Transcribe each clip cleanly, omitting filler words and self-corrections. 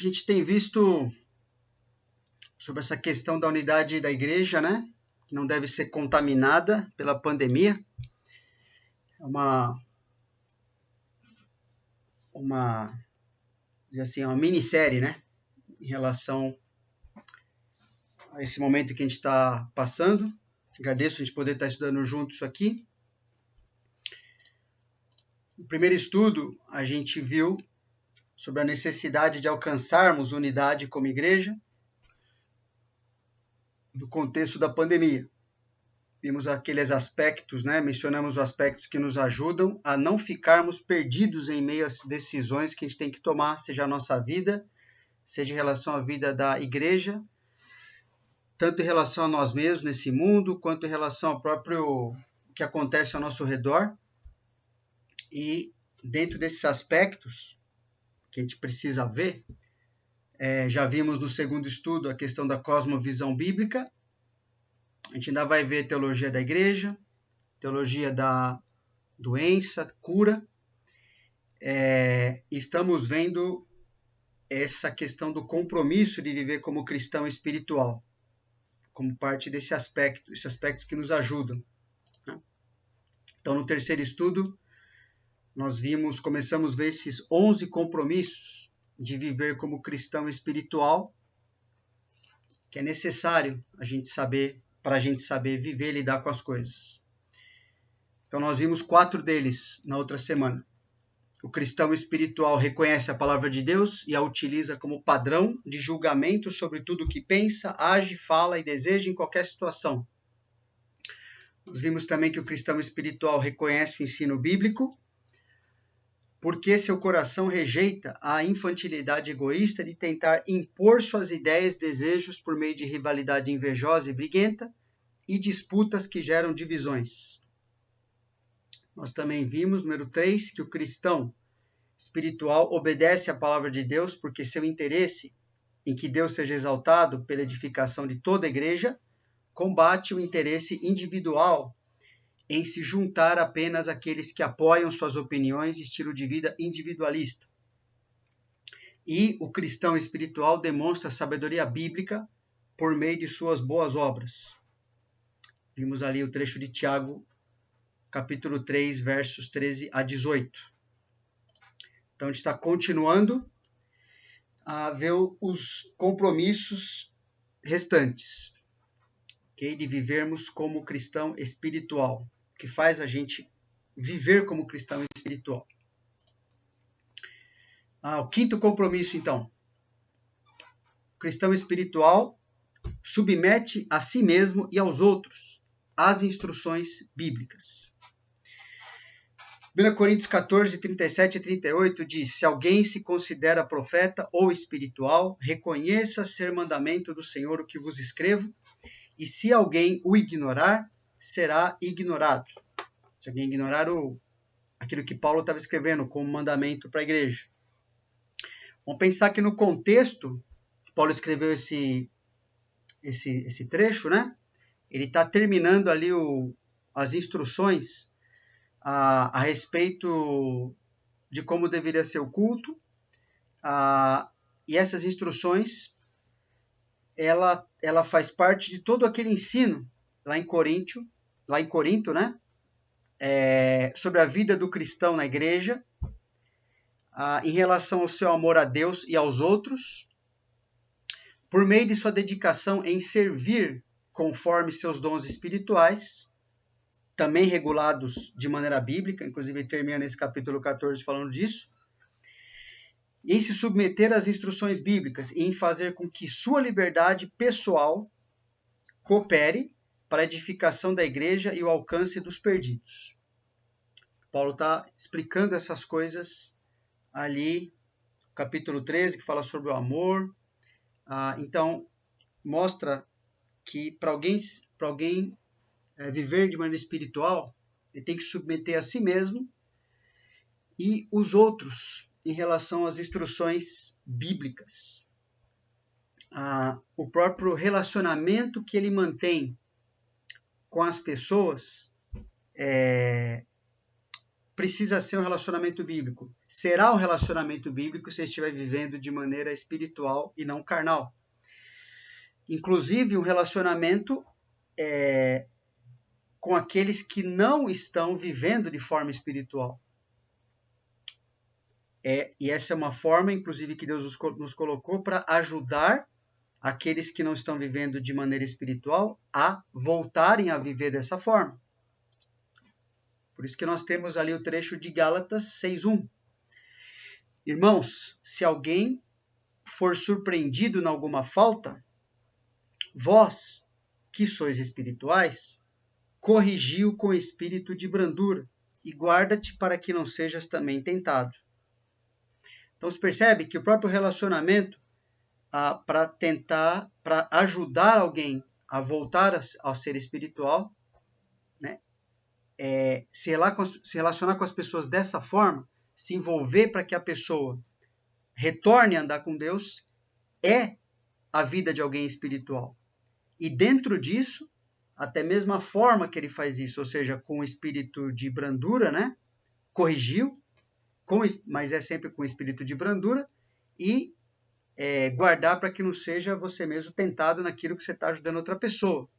gente tem visto sobre essa questão da unidade da igreja, né? Que não deve ser contaminada pela pandemia. É uma minissérie, né? Em relação a esse momento que a gente está passando. Agradeço a gente poder estar estudando junto isso aqui. No primeiro estudo, a gente viu sobre a necessidade de alcançarmos unidade como igreja no contexto da pandemia. Vimos aqueles aspectos, né? Mencionamos os aspectos que nos ajudam a não ficarmos perdidos em meio às decisões que a gente tem que tomar, seja a nossa vida, seja em relação à vida da igreja, tanto em relação a nós mesmos nesse mundo, quanto em relação ao próprio que acontece ao nosso redor. E dentro desses aspectos que a gente precisa ver, já vimos no segundo estudo a questão da cosmovisão bíblica. A gente ainda vai ver teologia da igreja, teologia da doença, cura. Estamos vendo essa questão do compromisso de viver como cristão espiritual, como parte desse aspecto, esses aspectos que nos ajudam, né? Então, no terceiro estudo, nós começamos a ver esses 11 compromissos de viver como cristão espiritual, que é necessário a gente saber, para a gente saber viver e lidar com as coisas. Então, nós vimos 4 deles na outra semana. O cristão espiritual reconhece a palavra de Deus e a utiliza como padrão de julgamento sobre tudo o que pensa, age, fala e deseja em qualquer situação. Nós vimos também que o cristão espiritual reconhece o ensino bíblico, porque seu coração rejeita a infantilidade egoísta de tentar impor suas ideias e desejos por meio de rivalidade invejosa e briguenta e disputas que geram divisões. Nós também vimos, número 3, que o cristão espiritual obedece à palavra de Deus porque seu interesse em que Deus seja exaltado pela edificação de toda a igreja combate o interesse individual em se juntar apenas àqueles que apoiam suas opiniões e estilo de vida individualista. E o cristão espiritual demonstra sabedoria bíblica por meio de suas boas obras. Vimos ali o trecho de Tiago, capítulo 3, versos 13 a 18. Então, a gente está continuando a ver os compromissos restantes, okay? De vivermos como cristão espiritual, que faz a gente viver como cristão espiritual. O quinto compromisso, então. O cristão espiritual submete a si mesmo e aos outros às instruções bíblicas. 1 Coríntios 14, 37 e 38 diz: se alguém se considera profeta ou espiritual, reconheça ser mandamento do Senhor o que vos escrevo, e se alguém o ignorar, será ignorado. Se alguém ignorar aquilo que Paulo estava escrevendo como mandamento para a igreja. Vamos pensar que no contexto que Paulo escreveu esse trecho, né? Ele está terminando ali as instruções a respeito de como deveria ser o culto, e essas instruções ela faz parte de todo aquele ensino lá em Corinto, né? Sobre a vida do cristão na igreja, em relação ao seu amor a Deus e aos outros, por meio de sua dedicação em servir conforme seus dons espirituais, também regulados de maneira bíblica, inclusive ele termina nesse capítulo 14 falando disso, e em se submeter às instruções bíblicas e em fazer com que sua liberdade pessoal coopere para a edificação da igreja e o alcance dos perdidos. Paulo está explicando essas coisas ali, capítulo 13, que fala sobre o amor. Então, mostra que para alguém viver de maneira espiritual, ele tem que submeter a si mesmo e os outros em relação às instruções bíblicas. O próprio relacionamento que ele mantém com as pessoas precisa ser um relacionamento bíblico. Será um relacionamento bíblico se estiver vivendo de maneira espiritual e não carnal. Inclusive, um relacionamento com aqueles que não estão vivendo de forma espiritual. E essa é uma forma, inclusive, que Deus nos colocou para ajudar aqueles que não estão vivendo de maneira espiritual a voltarem a viver dessa forma. Por isso que nós temos ali o trecho de Gálatas 6:1. Irmãos, se alguém for surpreendido em alguma falta, vós, que sois espirituais, corrigi-o com espírito de brandura e guarda-te para que não sejas também tentado. Então, você percebe que o próprio relacionamento, para ajudar alguém a voltar ao ser espiritual, né, se relacionar com as pessoas dessa forma, se envolver para que a pessoa retorne a andar com Deus, é a vida de alguém espiritual. E dentro disso, até mesmo a forma que ele faz isso, ou seja, com o espírito de brandura, né, corrigiu, mas é sempre com espírito de brandura, e guardar para que não seja você mesmo tentado naquilo que você está ajudando outra pessoa.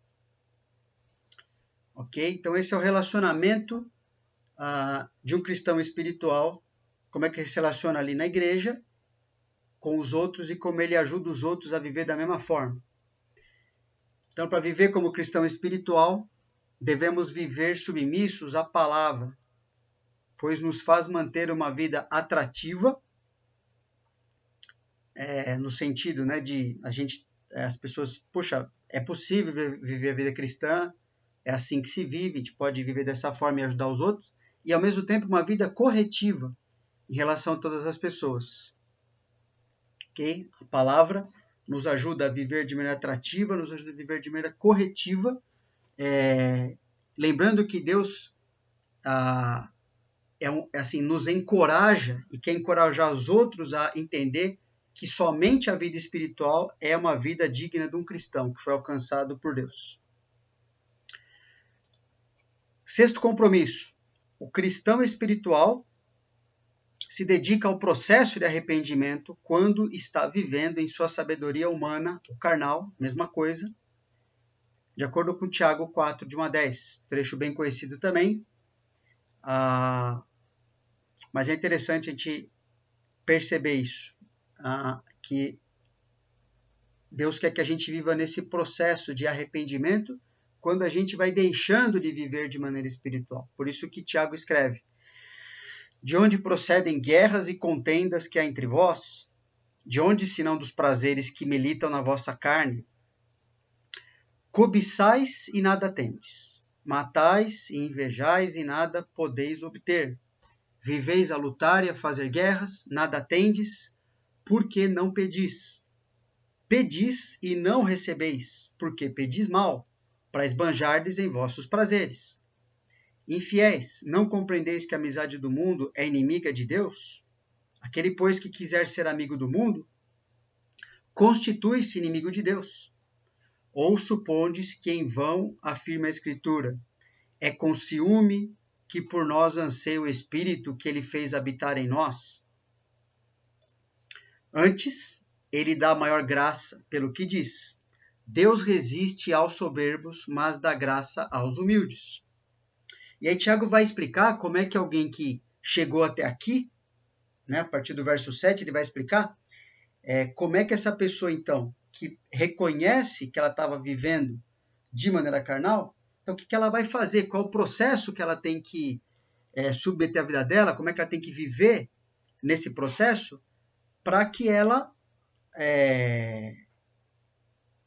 Ok? Então esse é o relacionamento de um cristão espiritual, como é que ele se relaciona ali na igreja com os outros e como ele ajuda os outros a viver da mesma forma. Então, para viver como cristão espiritual, devemos viver submissos à palavra, pois nos faz manter uma vida atrativa, no sentido, né, de as pessoas, poxa, é possível viver a vida cristã, é assim que se vive, a gente pode viver dessa forma e ajudar os outros, e ao mesmo tempo uma vida corretiva em relação a todas as pessoas. Ok? A palavra nos ajuda a viver de maneira atrativa, nos ajuda a viver de maneira corretiva, lembrando que Deus nos encoraja e quer encorajar os outros a entender que somente a vida espiritual é uma vida digna de um cristão que foi alcançado por Deus. Sexto compromisso. O cristão espiritual se dedica ao processo de arrependimento quando está vivendo em sua sabedoria humana, o carnal, mesma coisa, de acordo com Tiago 4, de 1 a 10, trecho bem conhecido também. Mas é interessante a gente perceber isso, que Deus quer que a gente viva nesse processo de arrependimento quando a gente vai deixando de viver de maneira espiritual. Por isso que Tiago escreve: de onde procedem guerras e contendas que há entre vós? De onde, senão dos prazeres que militam na vossa carne? Cobiçais e nada tendes. Matais e invejais e nada podeis obter. Viveis a lutar e a fazer guerras, nada tendes, porque não pedis. Pedis e não recebeis, porque pedis mal, para esbanjardes em vossos prazeres. Infiéis, não compreendeis que a amizade do mundo é inimiga de Deus? Aquele, pois, que quiser ser amigo do mundo, constitui-se inimigo de Deus. Ou supondes que em vão afirma a Escritura: é com ciúme que por nós anseia o Espírito que ele fez habitar em nós? Antes, ele dá maior graça, pelo que diz: Deus resiste aos soberbos, mas dá graça aos humildes. E aí Tiago vai explicar como é que alguém que chegou até aqui, né, a partir do verso 7, ele vai explicar como é que essa pessoa, então, que reconhece que ela estava vivendo de maneira carnal, então o que ela vai fazer? Qual o processo que ela tem que submeter a vida dela? Como é que ela tem que viver nesse processo para que ela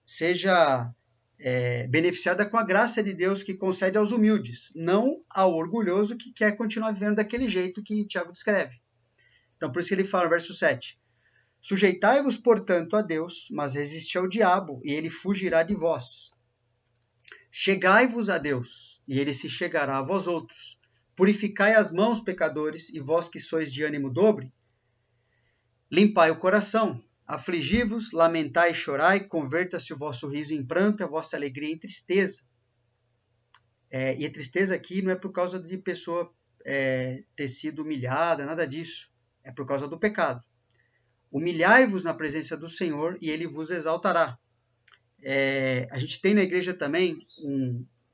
seja beneficiada com a graça de Deus que concede aos humildes, não ao orgulhoso que quer continuar vivendo daquele jeito que Tiago descreve. Então, por isso que ele fala no verso 7, sujeitai-vos, portanto, a Deus, mas resisti ao diabo, e ele fugirá de vós. Chegai-vos a Deus, e ele se chegará a vós outros. Purificai as mãos, pecadores, e vós que sois de ânimo dobre, limpai o coração. Afligi-vos, lamentai e chorai, converta-se o vosso riso em pranto e a vossa alegria em tristeza. E a tristeza aqui não é por causa de pessoa ter sido humilhada, nada disso. É por causa do pecado. Humilhai-vos na presença do Senhor e Ele vos exaltará. A gente tem na igreja também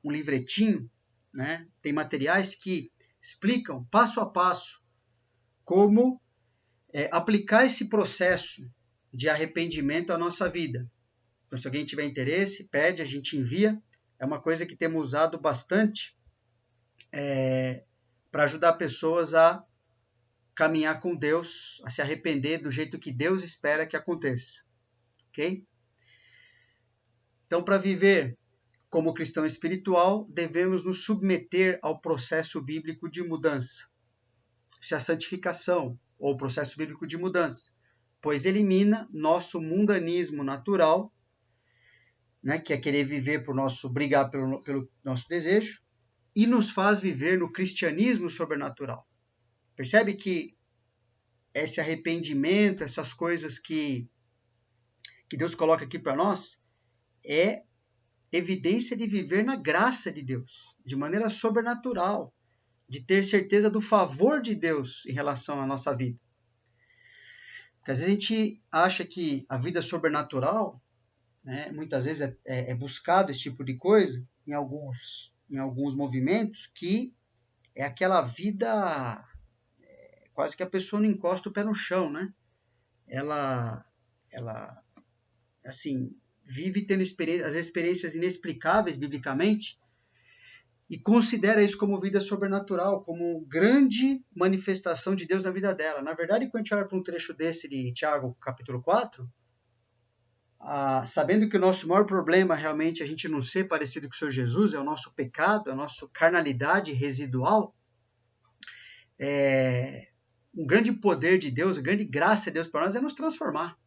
um livretinho, né? Tem materiais que explicam passo a passo como aplicar esse processo de arrependimento à nossa vida. Então, se alguém tiver interesse, pede, a gente envia. É uma coisa que temos usado bastante para ajudar pessoas a caminhar com Deus, a se arrepender do jeito que Deus espera que aconteça. Ok? Então, para viver como cristão espiritual, devemos nos submeter ao processo bíblico de mudança. Isso é a santificação, ou processo bíblico de mudança, pois elimina nosso mundanismo natural, né, que é querer viver brigar pelo nosso desejo, e nos faz viver no cristianismo sobrenatural. Percebe que esse arrependimento, essas coisas que Deus coloca aqui para nós, é evidência de viver na graça de Deus, de maneira sobrenatural, de ter certeza do favor de Deus em relação à nossa vida. Porque às vezes a gente acha que a vida sobrenatural, né, muitas vezes é buscado esse tipo de coisa em alguns movimentos, que é aquela vida quase que a pessoa não encosta o pé no chão, né? Ela assim, vive tendo as experiências inexplicáveis biblicamente e considera isso como vida sobrenatural, como grande manifestação de Deus na vida dela. Na verdade, quando a gente olha para um trecho desse de Tiago, capítulo 4, sabendo que o nosso maior problema realmente é a gente não ser parecido com o Senhor Jesus, é o nosso pecado, é a nossa carnalidade residual, um grande poder de Deus, a grande graça de Deus para nós é nos transformar.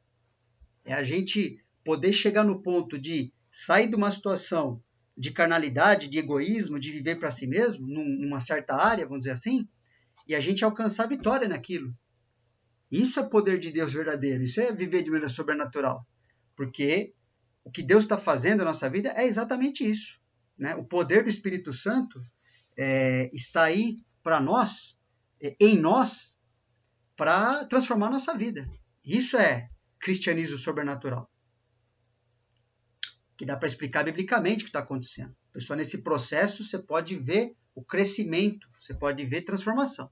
É a gente poder chegar no ponto de sair de uma situação de carnalidade, de egoísmo, de viver para si mesmo, numa certa área, vamos dizer assim, e a gente alcançar vitória naquilo. Isso é poder de Deus verdadeiro, isso é viver de maneira sobrenatural. Porque o que Deus está fazendo na nossa vida é exatamente isso. Né? O poder do Espírito Santo está aí para nós, em nós, para transformar a nossa vida. Isso é cristianismo sobrenatural. Que dá para explicar biblicamente o que está acontecendo. A pessoa, nesse processo, você pode ver o crescimento, você pode ver transformação.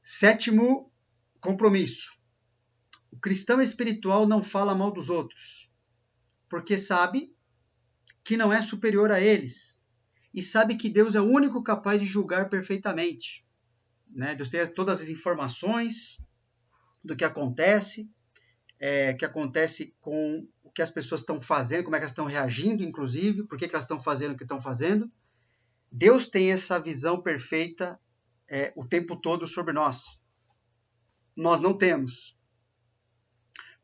7º compromisso. O cristão espiritual não fala mal dos outros, porque sabe que não é superior a eles e sabe que Deus é o único capaz de julgar perfeitamente. Né? Deus tem todas as informações do que acontece com o que as pessoas estão fazendo, como é que elas estão reagindo, inclusive, por que elas estão fazendo o que estão fazendo. Deus tem essa visão perfeita o tempo todo sobre nós. Nós não temos.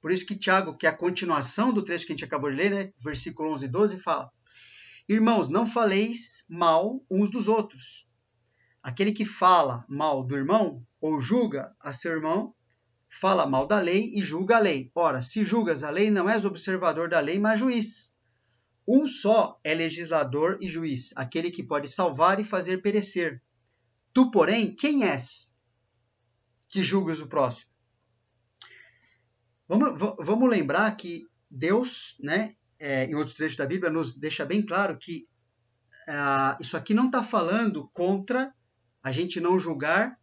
Por isso que Tiago, que é a continuação do trecho que a gente acabou de ler, né, versículo 11 e 12, fala: Irmãos, não faleis mal uns dos outros. Aquele que fala mal do irmão ou julga a seu irmão, fala mal da lei e julga a lei. Ora, se julgas a lei, não és observador da lei, mas juiz. Um só é legislador e juiz, aquele que pode salvar e fazer perecer. Tu, porém, quem és que julgas o próximo? Vamos lembrar que Deus, né, em outros trechos da Bíblia, nos deixa bem claro que isso aqui não está falando contra a gente não julgar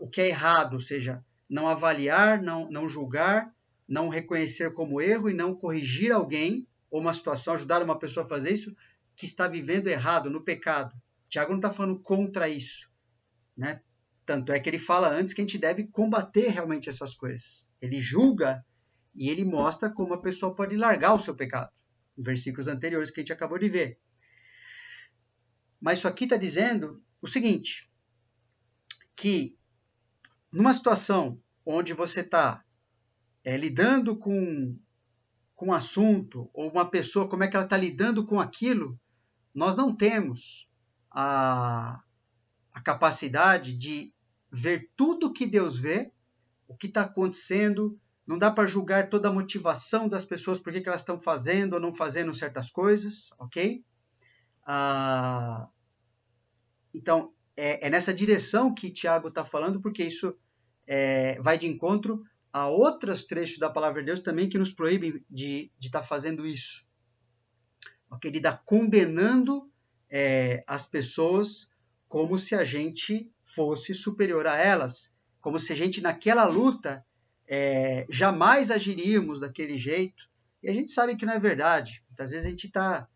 o que é errado, ou seja, não avaliar, não julgar, não reconhecer como erro e não corrigir alguém ou uma situação, ajudar uma pessoa a fazer isso que está vivendo errado, no pecado. Tiago não está falando contra isso, né? Tanto é que ele fala antes que a gente deve combater realmente essas coisas. Ele julga e ele mostra como a pessoa pode largar o seu pecado, em versículos anteriores que a gente acabou de ver. Mas isso aqui está dizendo o seguinte, que numa situação onde você está lidando com um assunto, ou uma pessoa, como é que ela está lidando com aquilo, nós não temos a capacidade de ver tudo que Deus vê, o que está acontecendo. Não dá para julgar toda a motivação das pessoas, por que elas estão fazendo ou não fazendo certas coisas, ok? Então, é nessa direção que Tiago está falando, porque isso vai de encontro a outros trechos da palavra de Deus também que nos proíbem de estar fazendo isso. Okay? Ele está condenando as pessoas como se a gente fosse superior a elas, como se a gente naquela luta jamais agiríamos daquele jeito. E a gente sabe que não é verdade. Muitas vezes a gente está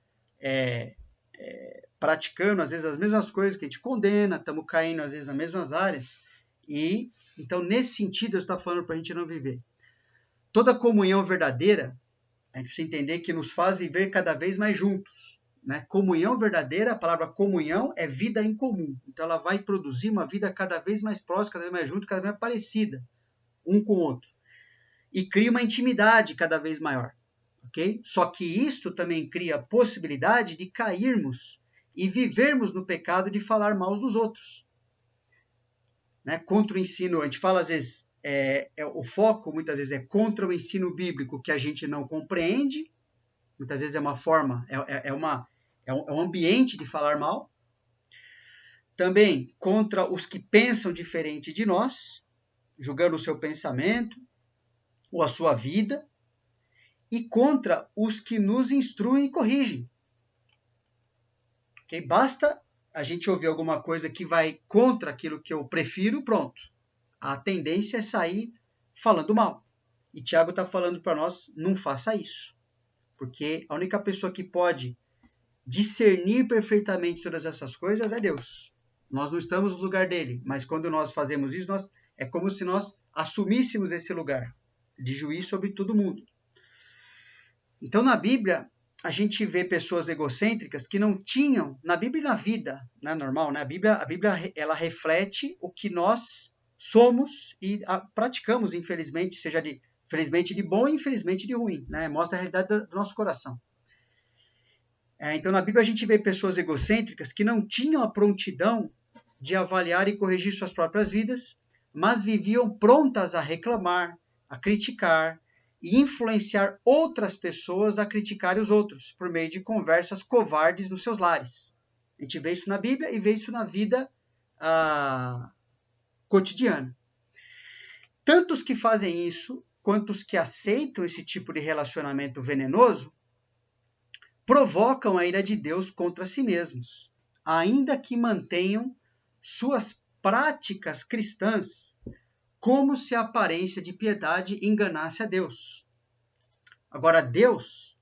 praticando, às vezes, as mesmas coisas que a gente condena, estamos caindo, às vezes, nas mesmas áreas. E, então, nesse sentido, eu estou falando para a gente não viver. Toda comunhão verdadeira, a gente precisa entender que nos faz viver cada vez mais juntos. Né? Comunhão verdadeira, a palavra comunhão é vida em comum. Então, ela vai produzir uma vida cada vez mais próxima, cada vez mais junto, cada vez mais parecida, um com o outro. E cria uma intimidade cada vez maior. Okay? Só que isso também cria a possibilidade de cairmos e vivermos no pecado de falar mal dos outros. Né? Contra o ensino, a gente fala às vezes, o foco muitas vezes é contra o ensino bíblico que a gente não compreende, muitas vezes é uma forma, é um ambiente de falar mal. Também contra os que pensam diferente de nós, julgando o seu pensamento ou a sua vida, e contra os que nos instruem e corrigem. Okay? Basta a gente ouvir alguma coisa que vai contra aquilo que eu prefiro, pronto. A tendência é sair falando mal. E Tiago está falando para nós, não faça isso. Porque a única pessoa que pode discernir perfeitamente todas essas coisas é Deus. Nós não estamos no lugar dele, mas quando nós fazemos isso, é como se nós assumíssemos esse lugar de juiz sobre todo mundo. Então, na Bíblia, a gente vê pessoas egocêntricas que não tinham, na Bíblia e na vida, né, normal, né? A Bíblia ela reflete o que nós somos e praticamos, infelizmente, felizmente de bom e infelizmente de ruim, né? Mostra a realidade do nosso coração. Então, na Bíblia, a gente vê pessoas egocêntricas que não tinham a prontidão de avaliar e corrigir suas próprias vidas, mas viviam prontas a reclamar, a criticar, e influenciar outras pessoas a criticarem os outros, por meio de conversas covardes nos seus lares. A gente vê isso na Bíblia e vê isso na vida cotidiana. Tanto os que fazem isso, quanto os que aceitam esse tipo de relacionamento venenoso, provocam a ira de Deus contra si mesmos, ainda que mantenham suas práticas cristãs como se a aparência de piedade enganasse a Deus. Agora, Deus,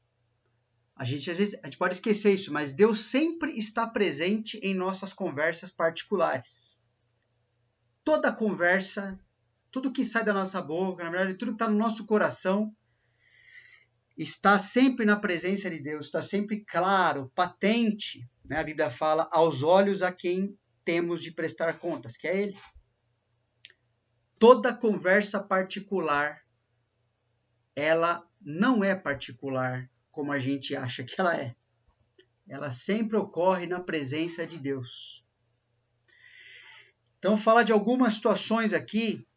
às vezes a gente pode esquecer isso, mas Deus sempre está presente em nossas conversas particulares. Toda conversa, tudo que sai da nossa boca, na verdade, tudo que está no nosso coração, está sempre na presença de Deus, está sempre claro, patente. Né? A Bíblia fala aos olhos a quem temos de prestar contas, que é Ele. Toda conversa particular, ela não é particular como a gente acha que ela é. Ela sempre ocorre na presença de Deus. Então, falar de algumas situações aqui,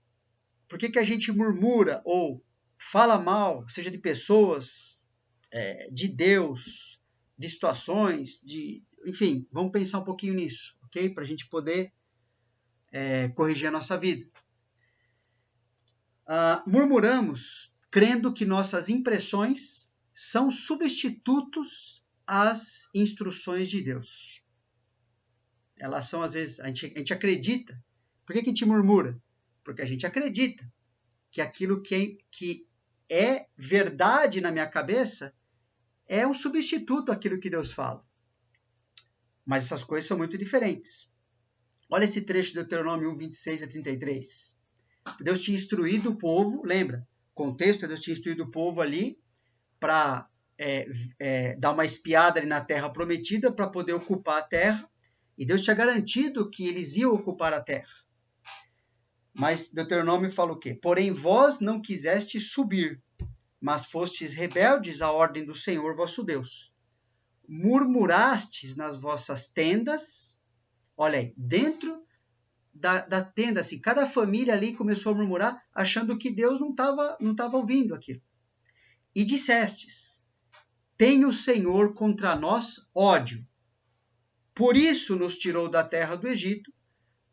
por que a gente murmura ou fala mal, seja de pessoas, de Deus, de situações, enfim, vamos pensar um pouquinho nisso, ok? Para a gente poder corrigir a nossa vida. Murmuramos crendo que nossas impressões são substitutos às instruções de Deus. Elas são, às vezes, a gente acredita. Por que a gente murmura? Porque a gente acredita que aquilo que é verdade na minha cabeça é um substituto àquilo que Deus fala. Mas essas coisas são muito diferentes. Olha esse trecho de Deuteronômio 1, 26 a 33. Deus tinha instruído o povo, lembra? Contexto, Deus tinha instruído o povo ali para dar uma espiada ali na terra prometida para poder ocupar a terra. E Deus tinha garantido que eles iam ocupar a terra. Mas Deuteronômio fala o quê? Porém, vós não quisestes subir, mas fostes rebeldes à ordem do Senhor vosso Deus. Murmurastes nas vossas tendas. Olha aí, dentro da tenda, assim, cada família ali começou a murmurar, achando que Deus não estava ouvindo aquilo. E dissestes, tem o Senhor contra nós ódio. Por isso nos tirou da terra do Egito,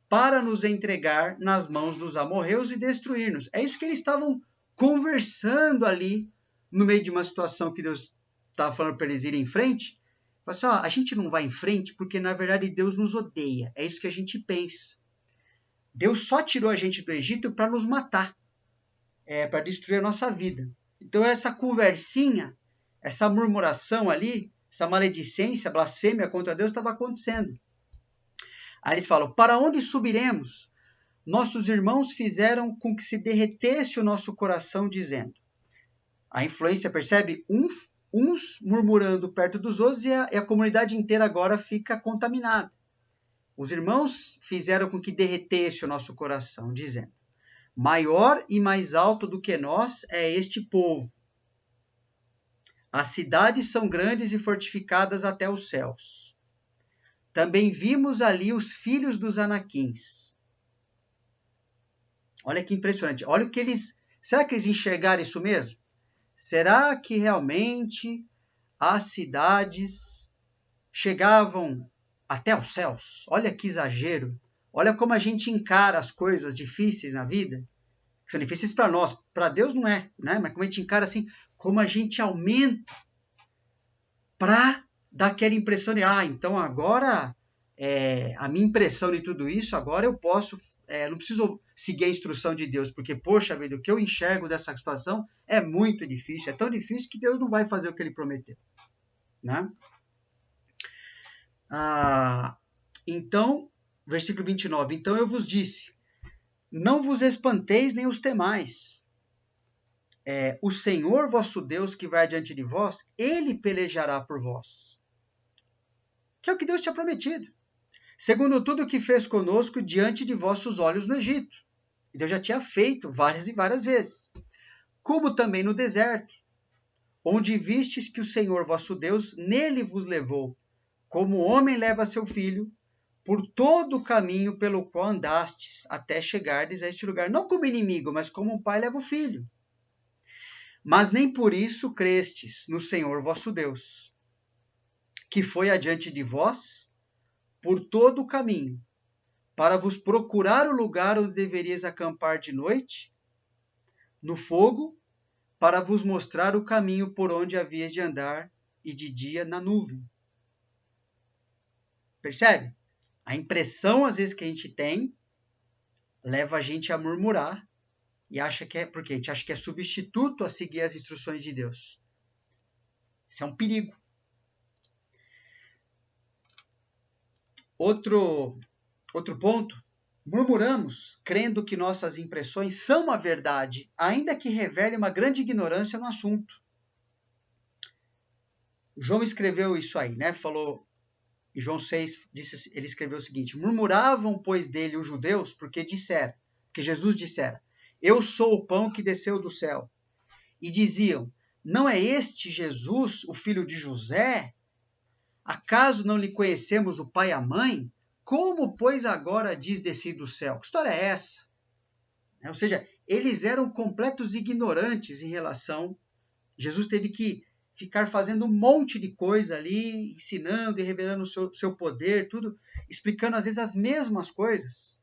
para nos entregar nas mãos dos amorreus e destruir-nos. É isso que eles estavam conversando ali, no meio de uma situação que Deus estava falando para eles irem em frente. Fala assim, a gente não vai em frente porque, na verdade, Deus nos odeia. É isso que a gente pensa. Deus só tirou a gente do Egito para nos matar, para destruir a nossa vida. Então, essa conversinha, essa murmuração ali, essa maledicência, blasfêmia contra Deus estava acontecendo. Aí eles falam, para onde subiremos? Nossos irmãos fizeram com que se derretesse o nosso coração, dizendo. A influência, percebe? Uns murmurando perto dos outros e a comunidade inteira agora fica contaminada. Os irmãos fizeram com que derretesse o nosso coração, dizendo, maior e mais alto do que nós é este povo. As cidades são grandes e fortificadas até os céus. Também vimos ali os filhos dos Anaquins. Olha que impressionante. Olha o que eles... Será que eles enxergaram isso mesmo? Será que realmente as cidades chegavam até os céus? Olha que exagero. Olha como a gente encara as coisas difíceis na vida. Que são difíceis para nós. Para Deus não é, né? Mas como a gente encara assim, como a gente aumenta para dar aquela impressão de, então agora a minha impressão de tudo isso, agora eu posso, não preciso seguir a instrução de Deus, porque, poxa vida, o que eu enxergo dessa situação é muito difícil, é tão difícil que Deus não vai fazer o que ele prometeu, né? Então, versículo 29, então eu vos disse, não vos espanteis nem os temais. O Senhor vosso Deus que vai adiante de vós, ele pelejará por vós. Que é o que Deus tinha prometido. Segundo tudo o que fez conosco diante de vossos olhos no Egito. E Deus já tinha feito várias e várias vezes. Como também no deserto, onde vistes que o Senhor vosso Deus nele vos levou, como o homem leva seu filho, por todo o caminho pelo qual andastes, até chegardes a este lugar. Não como inimigo, mas como um pai leva o filho. Mas nem por isso crestes no Senhor vosso Deus, que foi adiante de vós por todo o caminho, para vos procurar o lugar onde deverias acampar de noite, no fogo, para vos mostrar o caminho por onde havias de andar, e de dia na nuvem. Percebe? A impressão, às vezes, que a gente tem, leva a gente a murmurar, e acha que porque a gente acha que é substituto a seguir as instruções de Deus. Isso é um perigo. Outro ponto, murmuramos, crendo que nossas impressões são a verdade, ainda que revele uma grande ignorância no assunto. João escreveu isso aí, né? Falou, em João 6, ele escreveu o seguinte, murmuravam, pois, dele os judeus, porque Jesus dissera, eu sou o pão que desceu do céu. E diziam, não é este Jesus, o filho de José? Acaso não lhe conhecemos o pai e a mãe? Como, pois, agora diz descer do céu? Que história é essa? Ou seja, eles eram completos ignorantes em relação... Jesus teve que ficar fazendo um monte de coisa ali, ensinando e revelando o seu poder, tudo, explicando às vezes as mesmas coisas.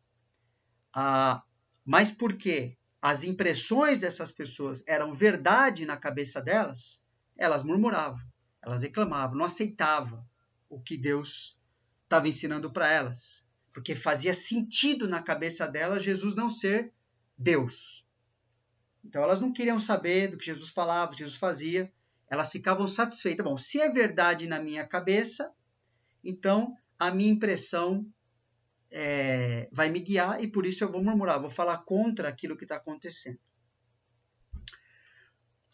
Mas por quê? As impressões dessas pessoas eram verdade na cabeça delas, elas murmuravam, elas reclamavam, não aceitavam o que Deus estava ensinando para elas, porque fazia sentido na cabeça delas Jesus não ser Deus. Então elas não queriam saber do que Jesus falava, do que Jesus fazia, elas ficavam satisfeitas. Bom, se é verdade na minha cabeça, então a minha impressão vai me guiar e por isso eu vou murmurar, vou falar contra aquilo que está acontecendo.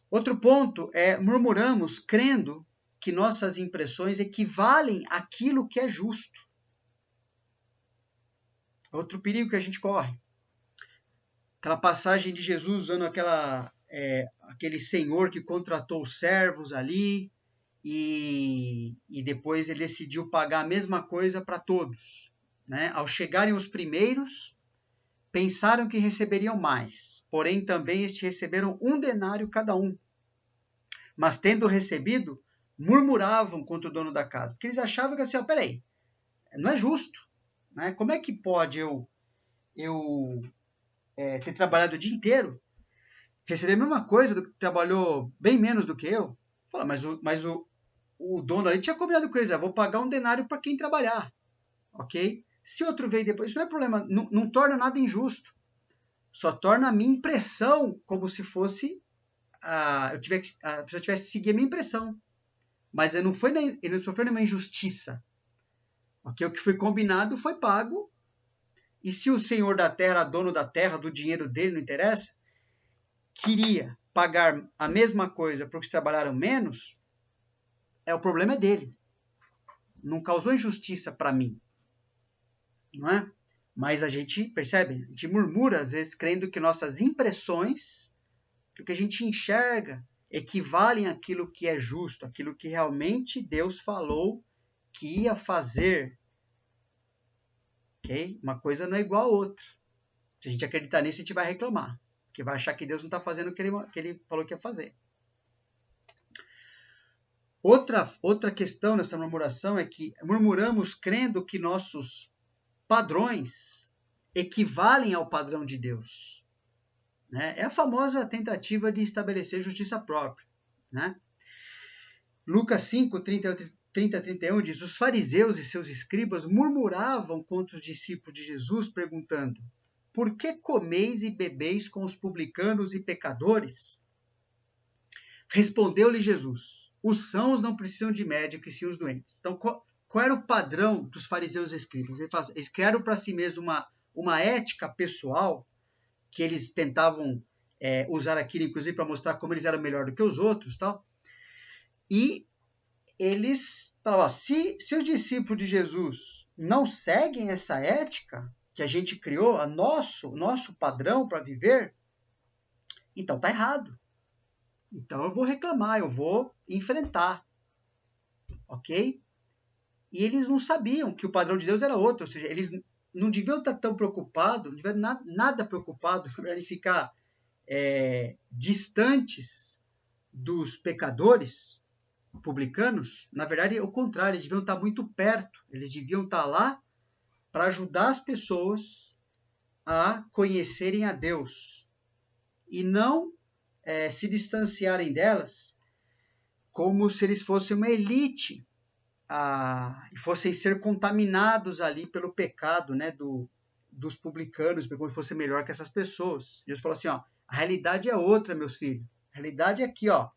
Outro ponto é murmuramos crendo que nossas impressões equivalem àquilo que é justo. Outro perigo que a gente corre. Aquela passagem de Jesus usando aquele senhor que contratou os servos ali e depois ele decidiu pagar a mesma coisa para todos. Né? Ao chegarem os primeiros, pensaram que receberiam mais, porém também estes receberam 1 denário cada um. Mas tendo recebido, murmuravam contra o dono da casa, porque eles achavam que assim, peraí, não é justo. Né? Como é que pode eu ter trabalhado o dia inteiro, receber a mesma coisa do que trabalhou bem menos do que eu? Fala, mas o dono ali tinha combinado com eles, eu vou pagar um denário para quem trabalhar, ok? Se outro veio depois, isso não é problema, não torna nada injusto, só torna a minha impressão como se fosse a pessoa tivesse que seguir a minha impressão, mas ele não sofreu nenhuma injustiça, ok? O que foi combinado foi pago, e se o senhor da terra, dono da terra, do dinheiro dele, não interessa, queria pagar a mesma coisa para os que trabalharam menos, o problema é dele. Não causou injustiça para mim. Não é? Mas a gente, percebe? A gente murmura, às vezes, crendo que nossas impressões, que o que a gente enxerga, equivalem àquilo que é justo, aquilo que realmente Deus falou que ia fazer. Okay? Uma coisa não é igual a outra. Se a gente acreditar nisso, a gente vai reclamar. Porque vai achar que Deus não está fazendo o que ele falou que ia fazer. Outra questão nessa murmuração é que murmuramos crendo que nossos padrões equivalem ao padrão de Deus. Né? É a famosa tentativa de estabelecer justiça própria. Né? Lucas 5, 30 a 31 diz, os fariseus e seus escribas murmuravam contra os discípulos de Jesus, perguntando, por que comeis e bebeis com os publicanos e pecadores? Respondeu-lhe Jesus, os sãos não precisam de médico e sim os doentes. Então, qual era o padrão dos fariseus e escribas? Eles criaram para si mesmos uma ética pessoal, que eles tentavam usar aquilo, inclusive, para mostrar como eles eram melhor do que os outros. Tal. E eles falavam, se os discípulos de Jesus não seguem essa ética que a gente criou, o nosso padrão para viver, então está errado. Então eu vou reclamar, eu vou enfrentar. Ok? E eles não sabiam que o padrão de Deus era outro, ou seja, eles não deviam estar tão preocupados, não deviam nada preocupados em ficar distantes dos pecadores publicanos. Na verdade, é o contrário, eles deviam estar muito perto, eles deviam estar lá para ajudar as pessoas a conhecerem a Deus e não se distanciarem delas como se eles fossem uma elite e fossem ser contaminados ali pelo pecado, né, dos publicanos, como se fosse melhor que essas pessoas. Jesus falou assim, ó, a realidade é outra, meus filhos. A realidade é aqui, ó,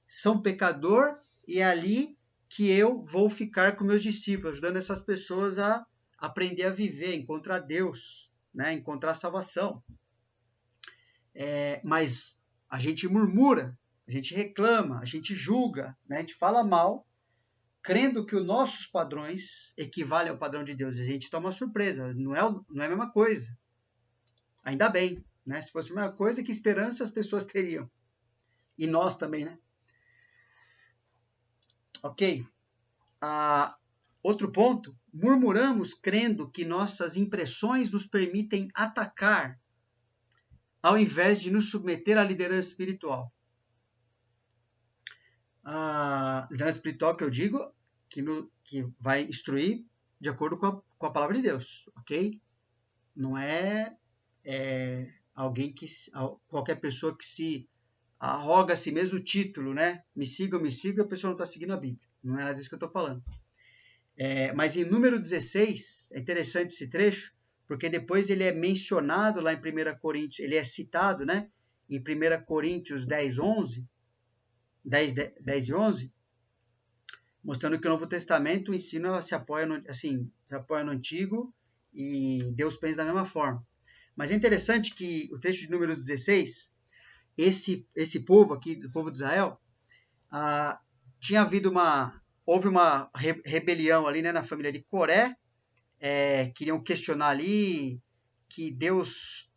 são pecador e é ali que eu vou ficar com meus discípulos, ajudando essas pessoas a aprender a viver, encontrar Deus, né, encontrar salvação. Mas a gente murmura, a gente reclama, a gente julga, né, a gente fala mal, crendo que os nossos padrões equivalem ao padrão de Deus. A gente toma surpresa, não é a mesma coisa. Ainda bem, né? Se fosse a mesma coisa, que esperança as pessoas teriam? E nós também, né? Ok. Outro ponto, murmuramos crendo que nossas impressões nos permitem atacar, ao invés de nos submeter à liderança espiritual. A liderança espiritual que eu digo, que vai instruir de acordo com a palavra de Deus, ok? Não é alguém qualquer pessoa que se arroga a si mesmo o título, né? Me siga, a pessoa não está seguindo a Bíblia. Não é nada disso que eu estou falando. Mas em número 16, é interessante esse trecho, porque depois ele é mencionado lá em 1 Coríntios, ele é citado, né? Em 1 Coríntios 10 e 11, mostrando que o Novo Testamento, o ensino se apoia no Antigo e Deus pensa da mesma forma. Mas é interessante que o trecho de número 16, esse povo aqui, o povo de Israel, houve uma rebelião ali, né, na família de Coré, queriam questionar ali que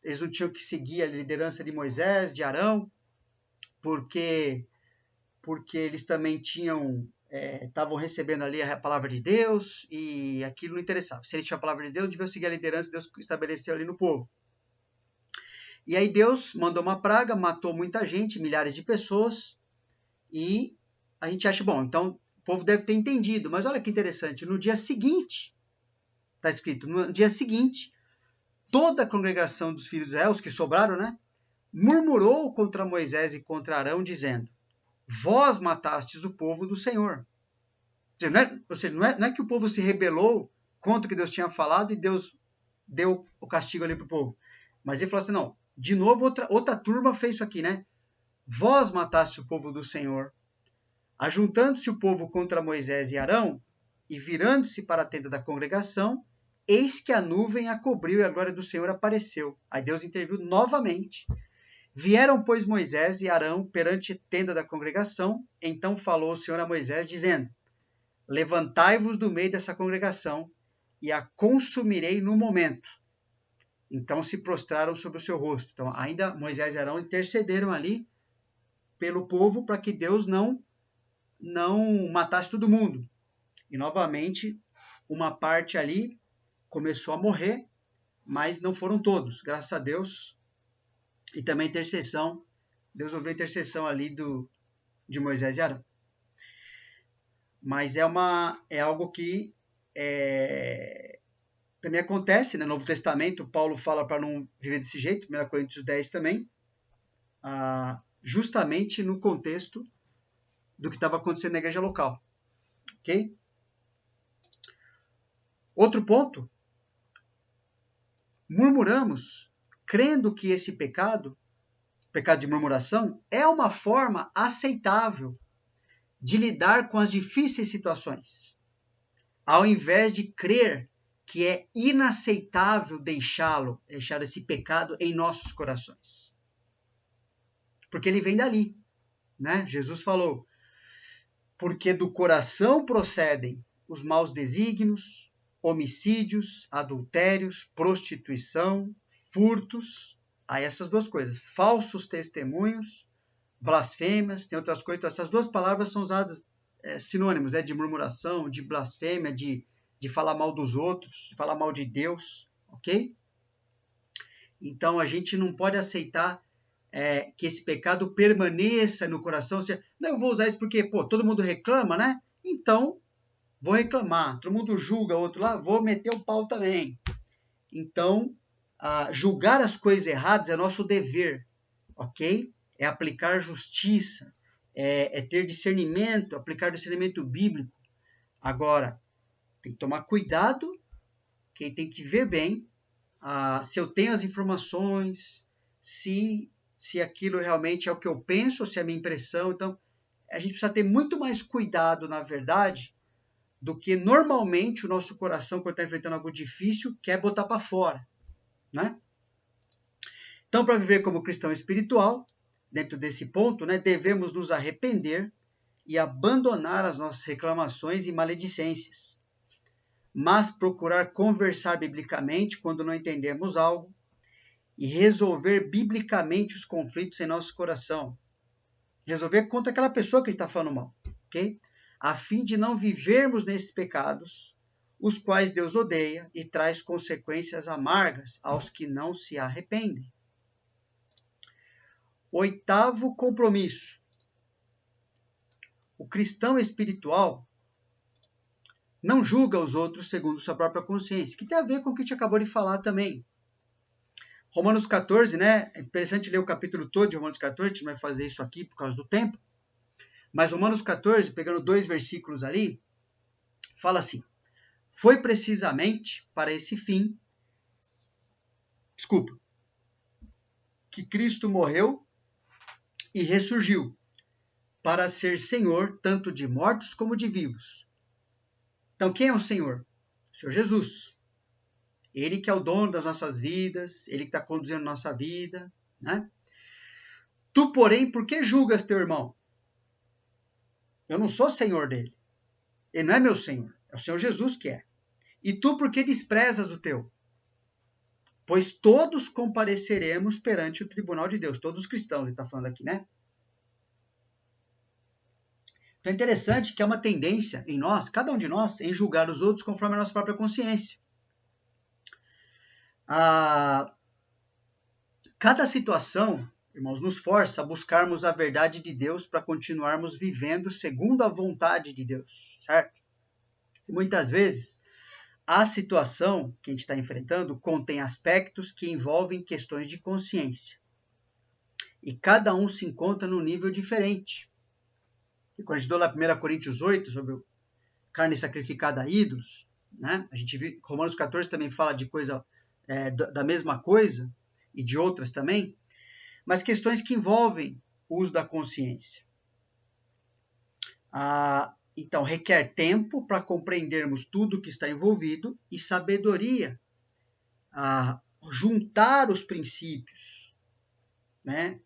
eles não tinham que seguir a liderança de Moisés, de Arão, porque eles também estavam recebendo ali a palavra de Deus e aquilo não interessava. Se eles tinham a palavra de Deus, deviam seguir a liderança que Deus estabeleceu ali no povo. E aí Deus mandou uma praga, matou muita gente, milhares de pessoas, e a gente acha, bom, então o povo deve ter entendido, mas olha que interessante, no dia seguinte, está escrito, no dia seguinte, toda a congregação dos filhos de Israel, os que sobraram, né, murmurou contra Moisés e contra Arão, dizendo, vós matastes o povo do Senhor. Ou seja, não é que o povo se rebelou contra o que Deus tinha falado e Deus deu o castigo ali para o povo. Mas ele falou assim, não, de novo outra turma fez isso aqui, né? Vós matastes o povo do Senhor. Ajuntando-se o povo contra Moisés e Arão, e virando-se para a tenda da congregação, eis que a nuvem a cobriu e a glória do Senhor apareceu. Aí Deus interviu novamente. Vieram, pois, Moisés e Arão perante a tenda da congregação. Então falou o Senhor a Moisés, dizendo, levantai-vos do meio dessa congregação, e a consumirei no momento. Então se prostraram sobre o seu rosto. Então ainda Moisés e Arão intercederam ali pelo povo para que Deus não matasse todo mundo. E novamente, uma parte ali começou a morrer, mas não foram todos, graças a Deus. E também intercessão, Deus ouviu a intercessão ali de Moisés e Arão. Mas é algo que também acontece, né? No Novo Testamento, Paulo fala para não viver desse jeito, 1 Coríntios 10 também, justamente no contexto do que estava acontecendo na igreja local. Ok? Outro ponto, murmuramos, crendo que esse pecado de murmuração, é uma forma aceitável de lidar com as difíceis situações, ao invés de crer que é inaceitável deixar esse pecado em nossos corações. Porque ele vem dali, né? Jesus falou, porque do coração procedem os maus desígnios, homicídios, adultérios, prostituição, furtos, aí essas duas coisas, falsos testemunhos, blasfêmias, tem outras coisas, então essas duas palavras são usadas sinônimos, de murmuração, de blasfêmia, de falar mal dos outros, de falar mal de Deus, ok? Então a gente não pode aceitar que esse pecado permaneça no coração. Não, eu vou usar isso porque, todo mundo reclama, né? Então, vou reclamar. Todo mundo julga o outro lá, vou meter o pau também. Então, julgar as coisas erradas é nosso dever, ok? É aplicar justiça, é ter discernimento, aplicar discernimento bíblico. Agora, tem que tomar cuidado, quem tem que ver bem se eu tenho as informações, se aquilo realmente é o que eu penso, ou se é a minha impressão. Então, a gente precisa ter muito mais cuidado, na verdade, do que normalmente o nosso coração, quando está enfrentando algo difícil, quer botar para fora, né? Então, para viver como cristão espiritual, dentro desse ponto, né, devemos nos arrepender e abandonar as nossas reclamações e maledicências, mas procurar conversar biblicamente quando não entendemos algo e resolver biblicamente os conflitos em nosso coração. Resolver contra aquela pessoa que a gente está falando mal, ok? A fim de não vivermos nesses pecados, os quais Deus odeia e traz consequências amargas aos que não se arrependem. Oitavo compromisso. O cristão espiritual não julga os outros segundo sua própria consciência, que tem a ver com o que a gente acabou de falar também. Romanos 14, né? É interessante ler o capítulo todo de Romanos 14, a gente não vai fazer isso aqui por causa do tempo. Mas Romanos 14, pegando 2 versículos ali, fala assim, foi precisamente para esse fim, que Cristo morreu e ressurgiu, para ser Senhor tanto de mortos como de vivos. Então, quem é o Senhor? O Senhor Jesus. Ele que é o dono das nossas vidas, ele que está conduzindo a nossa vida, né? Tu, porém, por que julgas teu irmão? Eu não sou senhor dele. Ele não é meu senhor. É o Senhor Jesus que é. E tu, por que desprezas o teu? Pois todos compareceremos perante o tribunal de Deus. Todos os cristãos, ele está falando aqui, né? Então é interessante que é uma tendência em nós, cada um de nós, em julgar os outros conforme a nossa própria consciência. Cada situação, irmãos, nos força a buscarmos a verdade de Deus para continuarmos vivendo segundo a vontade de Deus, certo? E muitas vezes, a situação que a gente está enfrentando contém aspectos que envolvem questões de consciência. E cada um se encontra num nível diferente. E quando a gente leu lá 1 Coríntios 8, sobre carne sacrificada a ídolos, né? A gente viu, Romanos 14 também fala de coisa da mesma coisa, e de outras também, mas questões que envolvem o uso da consciência. Então, requer tempo para compreendermos tudo que está envolvido e sabedoria a juntar os princípios, né,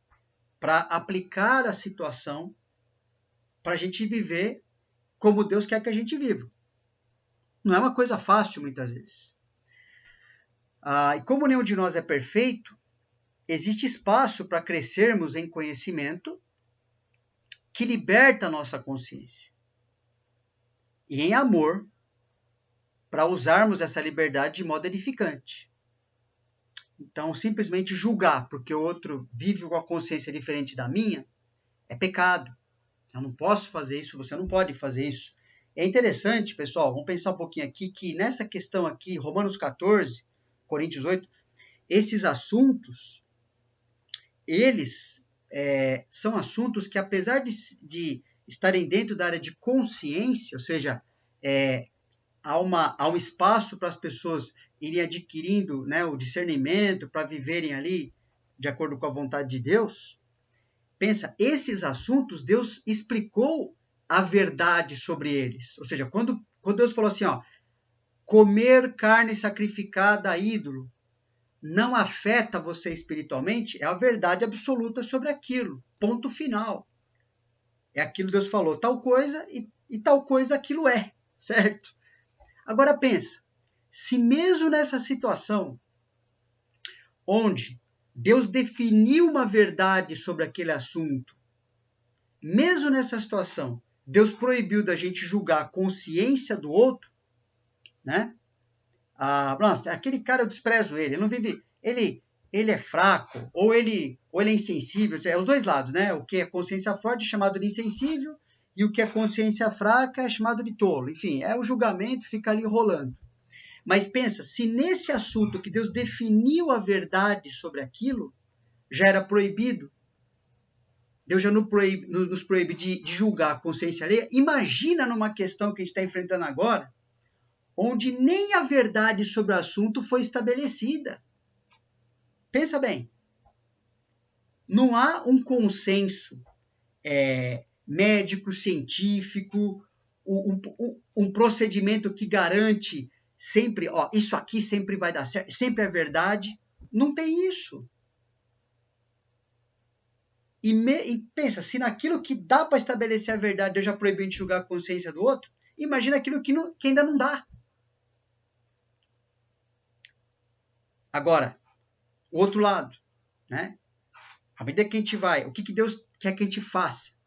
para aplicar a situação, para a gente viver como Deus quer que a gente viva. Não é uma coisa fácil, muitas vezes. E como nenhum de nós é perfeito, existe espaço para crescermos em conhecimento que liberta a nossa consciência. E em amor, para usarmos essa liberdade de modo edificante. Então, simplesmente julgar porque o outro vive com a consciência diferente da minha, é pecado. Eu não posso fazer isso, você não pode fazer isso. É interessante, pessoal, vamos pensar um pouquinho aqui, que nessa questão aqui, Romanos 14, Coríntios 8, esses assuntos, eles são assuntos que, apesar de estarem dentro da área de consciência, ou seja, há um espaço para as pessoas irem adquirindo, né, o discernimento, para viverem ali de acordo com a vontade de Deus. Pensa, esses assuntos, Deus explicou a verdade sobre eles. Ou seja, quando Deus falou assim, comer carne sacrificada a ídolo não afeta você espiritualmente, é a verdade absoluta sobre aquilo. Ponto final. É aquilo que Deus falou, tal coisa e tal coisa aquilo é, certo? Agora pensa, se mesmo nessa situação, onde Deus definiu uma verdade sobre aquele assunto, mesmo nessa situação, Deus proibiu da gente julgar a consciência do outro, né? Nossa, aquele cara eu desprezo ele não vive, ele é fraco, ou ele é insensível, é os dois lados, né? O que é consciência forte é chamado de insensível, e o que é consciência fraca é chamado de tolo. Enfim, o julgamento fica ali rolando. Mas pensa, se nesse assunto que Deus definiu a verdade sobre aquilo, já era proibido, Deus já nos proíbe de julgar a consciência alheia, imagina numa questão que a gente está enfrentando agora, onde nem a verdade sobre o assunto foi estabelecida. Pensa bem, não há um consenso médico, científico, um procedimento que garante sempre, isso aqui sempre vai dar certo, sempre é verdade. Não tem isso. E pensa, se naquilo que dá para estabelecer a verdade, Deus já proibiu de julgar a consciência do outro, imagina aquilo que ainda não dá. Agora, o outro lado, né? À medida que a gente vai, o que Deus quer que a gente faça?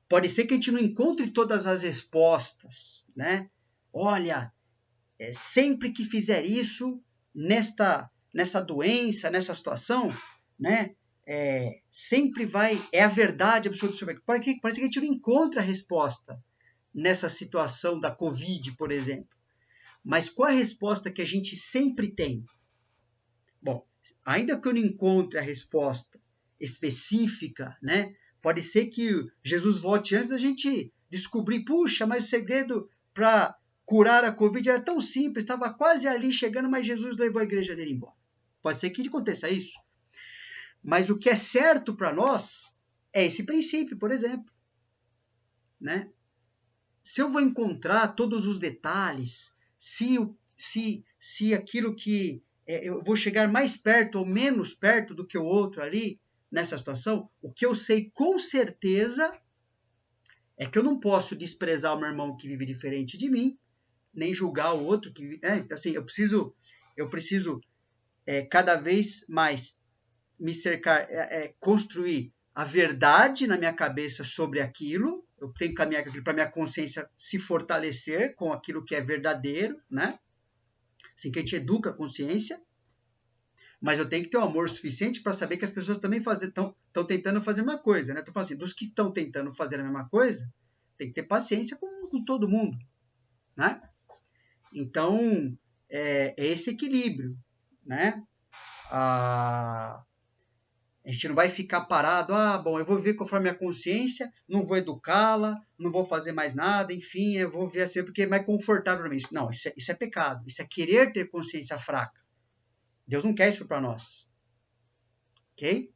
Pode ser que a gente não encontre todas as respostas, né? Olha, sempre que fizer isso, nessa doença, nessa situação, né? Sempre vai, é a verdade absoluta sobre aquilo. Parece que a gente não encontra a resposta nessa situação da Covid, por exemplo. Mas qual a resposta que a gente sempre tem? Bom, ainda que eu não encontre a resposta específica, né? Pode ser que Jesus volte antes da gente descobrir, puxa, mas o segredo para curar a Covid era tão simples, estava quase ali chegando, mas Jesus levou a igreja dele embora. Pode ser que aconteça isso. Mas o que é certo para nós é esse princípio, por exemplo. Né? Se eu vou encontrar todos os detalhes, se aquilo que eu vou chegar mais perto ou menos perto do que o outro ali, nessa situação, o que eu sei com certeza é que eu não posso desprezar o meu irmão que vive diferente de mim, nem julgar o outro que vive. Assim, eu preciso cada vez mais me cercar, construir a verdade na minha cabeça sobre aquilo. Eu tenho que caminhar para minha consciência se fortalecer com aquilo que é verdadeiro, né? Assim que a gente educa a consciência. Mas eu tenho que ter um amor suficiente para saber que as pessoas também estão tentando fazer a mesma coisa, né? Estou falando assim, dos que estão tentando fazer a mesma coisa, tem que ter paciência com todo mundo, né? Então, é esse equilíbrio, né? A gente não vai ficar parado, bom, eu vou viver conforme a minha consciência, não vou educá-la, não vou fazer mais nada, enfim, eu vou viver assim porque é mais confortável para mim. Não, isso é pecado, isso é querer ter consciência fraca. Deus não quer isso para nós, ok?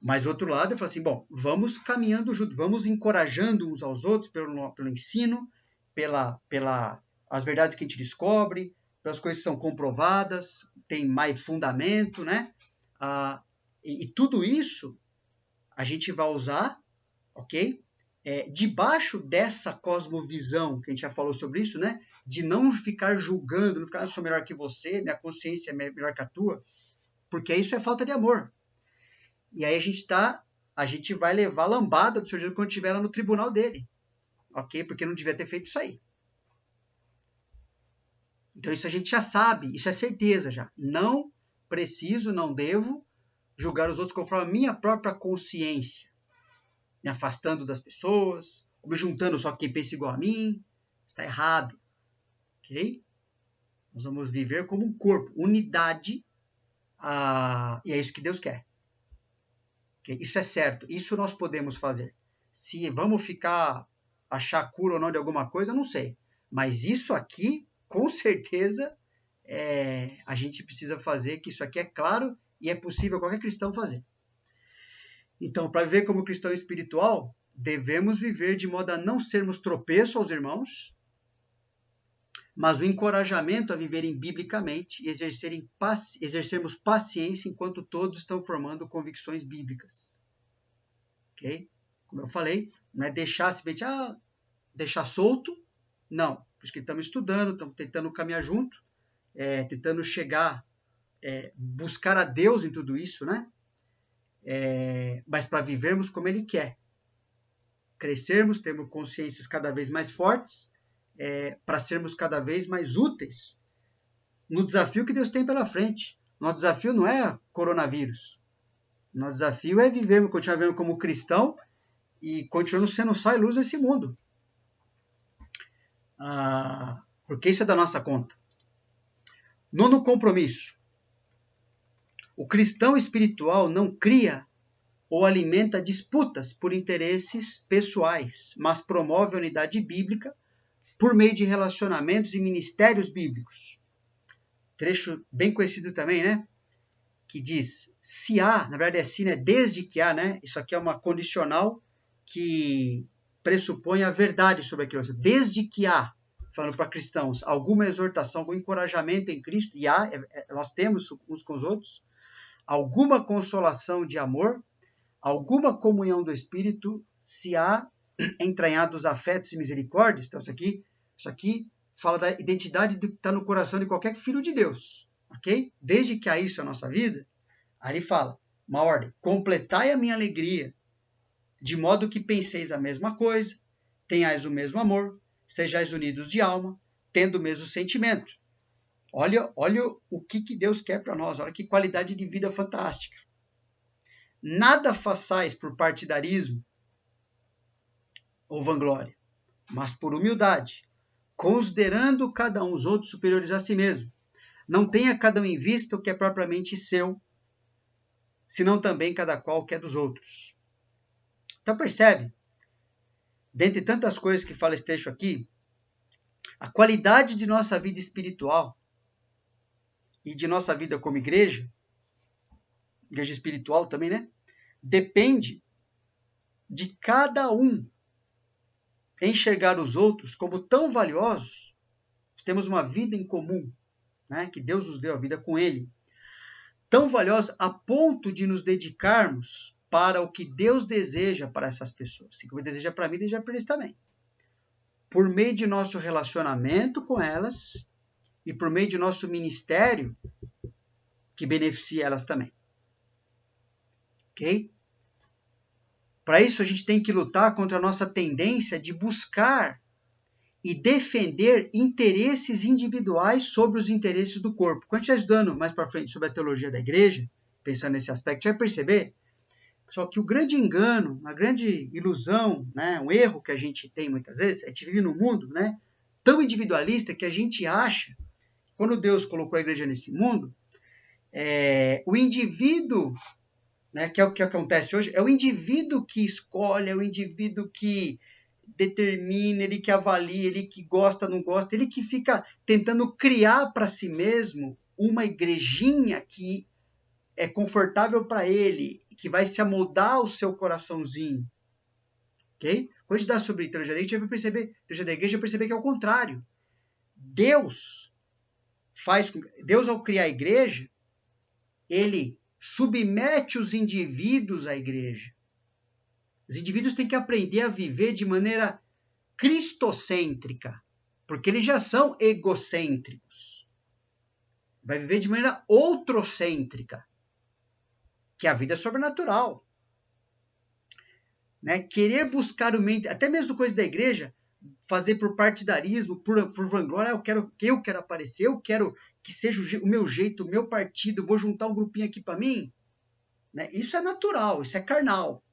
Mas, outro lado, eu falo assim, bom, vamos caminhando junto, vamos encorajando uns aos outros pelo ensino, as verdades que a gente descobre, pelas coisas que são comprovadas, tem mais fundamento, né? E tudo isso a gente vai usar, ok? Debaixo dessa cosmovisão, que a gente já falou sobre isso, né? De não ficar julgando, não ficar, eu sou melhor que você, minha consciência é melhor que a tua, porque isso é falta de amor. E aí a gente vai levar a lambada do Senhor Jesus quando estiver lá no tribunal dele, ok? Porque não devia ter feito isso aí. Então isso a gente já sabe, isso é certeza já. Não preciso, não devo julgar os outros conforme a minha própria consciência, me afastando das pessoas, ou me juntando só com quem pensa igual a mim. Está errado, ok? Nós vamos viver como um corpo, unidade, e é isso que Deus quer. Okay? Isso é certo, isso nós podemos fazer. Se vamos achar cura ou não de alguma coisa, não sei. Mas isso aqui, com certeza, a gente precisa fazer, que isso aqui é claro e é possível qualquer cristão fazer. Então, para viver como cristão espiritual, devemos viver de modo a não sermos tropeço aos irmãos, mas o encorajamento a viverem biblicamente e exercermos paciência enquanto todos estão formando convicções bíblicas. Ok? Como eu falei, não é deixar deixar solto, não. Por isso que estamos estudando, estamos tentando caminhar junto, tentando buscar a Deus em tudo isso, né? Mas para vivermos como Ele quer. Crescermos, termos consciências cada vez mais fortes, para sermos cada vez mais úteis no desafio que Deus tem pela frente. Nosso desafio não é coronavírus. Nosso desafio é continuar vivendo como cristão e continuando sendo sal e luz nesse mundo. Porque isso é da nossa conta. Nono compromisso. O cristão espiritual não cria ou alimenta disputas por interesses pessoais, mas promove a unidade bíblica por meio de relacionamentos e ministérios bíblicos. Trecho bem conhecido também, né? Que diz, se há, na verdade é assim, né? Desde que há, né? Isso aqui é uma condicional que pressupõe a verdade sobre aquilo. Desde que há, falando para cristãos, alguma exortação, algum encorajamento em Cristo, e nós temos uns com os outros, alguma consolação de amor, alguma comunhão do Espírito, se há entranhados afetos e misericórdias. Então, isso aqui fala da identidade que está no coração de qualquer filho de Deus, ok? Desde que há isso na nossa vida, aí ele fala, uma ordem, completai a minha alegria, de modo que penseis a mesma coisa, tenhais o mesmo amor, sejais unidos de alma, tendo o mesmo sentimento. Olha o que Deus quer para nós, olha que qualidade de vida fantástica. Nada façais por partidarismo ou vanglória, mas por humildade, considerando cada um os outros superiores a si mesmo. Não tenha cada um em vista o que é propriamente seu, senão também cada qual o que é dos outros. Então percebe, dentre tantas coisas que fala esse texto aqui, a qualidade de nossa vida espiritual e de nossa vida como igreja espiritual também, né? Depende de cada um enxergar os outros como tão valiosos. Temos uma vida em comum, né? Que Deus nos deu a vida com Ele. Tão valiosa a ponto de nos dedicarmos para o que Deus deseja para essas pessoas. Assim como Ele deseja para mim, deseja para eles também. Por meio de nosso relacionamento com elas e por meio de nosso ministério que beneficia elas também. Ok? Para isso, a gente tem que lutar contra a nossa tendência de buscar e defender interesses individuais sobre os interesses do corpo. Quando a gente está estudando mais para frente sobre a teologia da igreja, pensando nesse aspecto, a gente vai perceber só que o grande engano, a grande ilusão, né, um erro que a gente tem muitas vezes, a gente vive no mundo, né, tão individualista que a gente acha, quando Deus colocou a igreja nesse mundo, o indivíduo, né, que é o que acontece hoje, é o indivíduo que escolhe, é o indivíduo que determina, ele que avalia, ele que gosta, não gosta, ele que fica tentando criar para si mesmo uma igrejinha que é confortável para ele, que vai se amoldar ao seu coraçãozinho. Ok? Quando a gente dá sobre teologia da igreja, teologia da igreja, perceber que é o contrário. Deus, ao criar a igreja, ele submete os indivíduos à igreja. Os indivíduos têm que aprender a viver de maneira cristocêntrica, porque eles já são egocêntricos. Vai viver de maneira outrocêntrica, que é a vida sobrenatural. Né? Querer buscar o meio, até mesmo coisa da igreja, fazer por partidarismo, por vanglória, eu quero aparecer, eu quero que seja o meu jeito, o meu partido, vou juntar um grupinho aqui para mim. Né? Isso é natural, isso é carnal.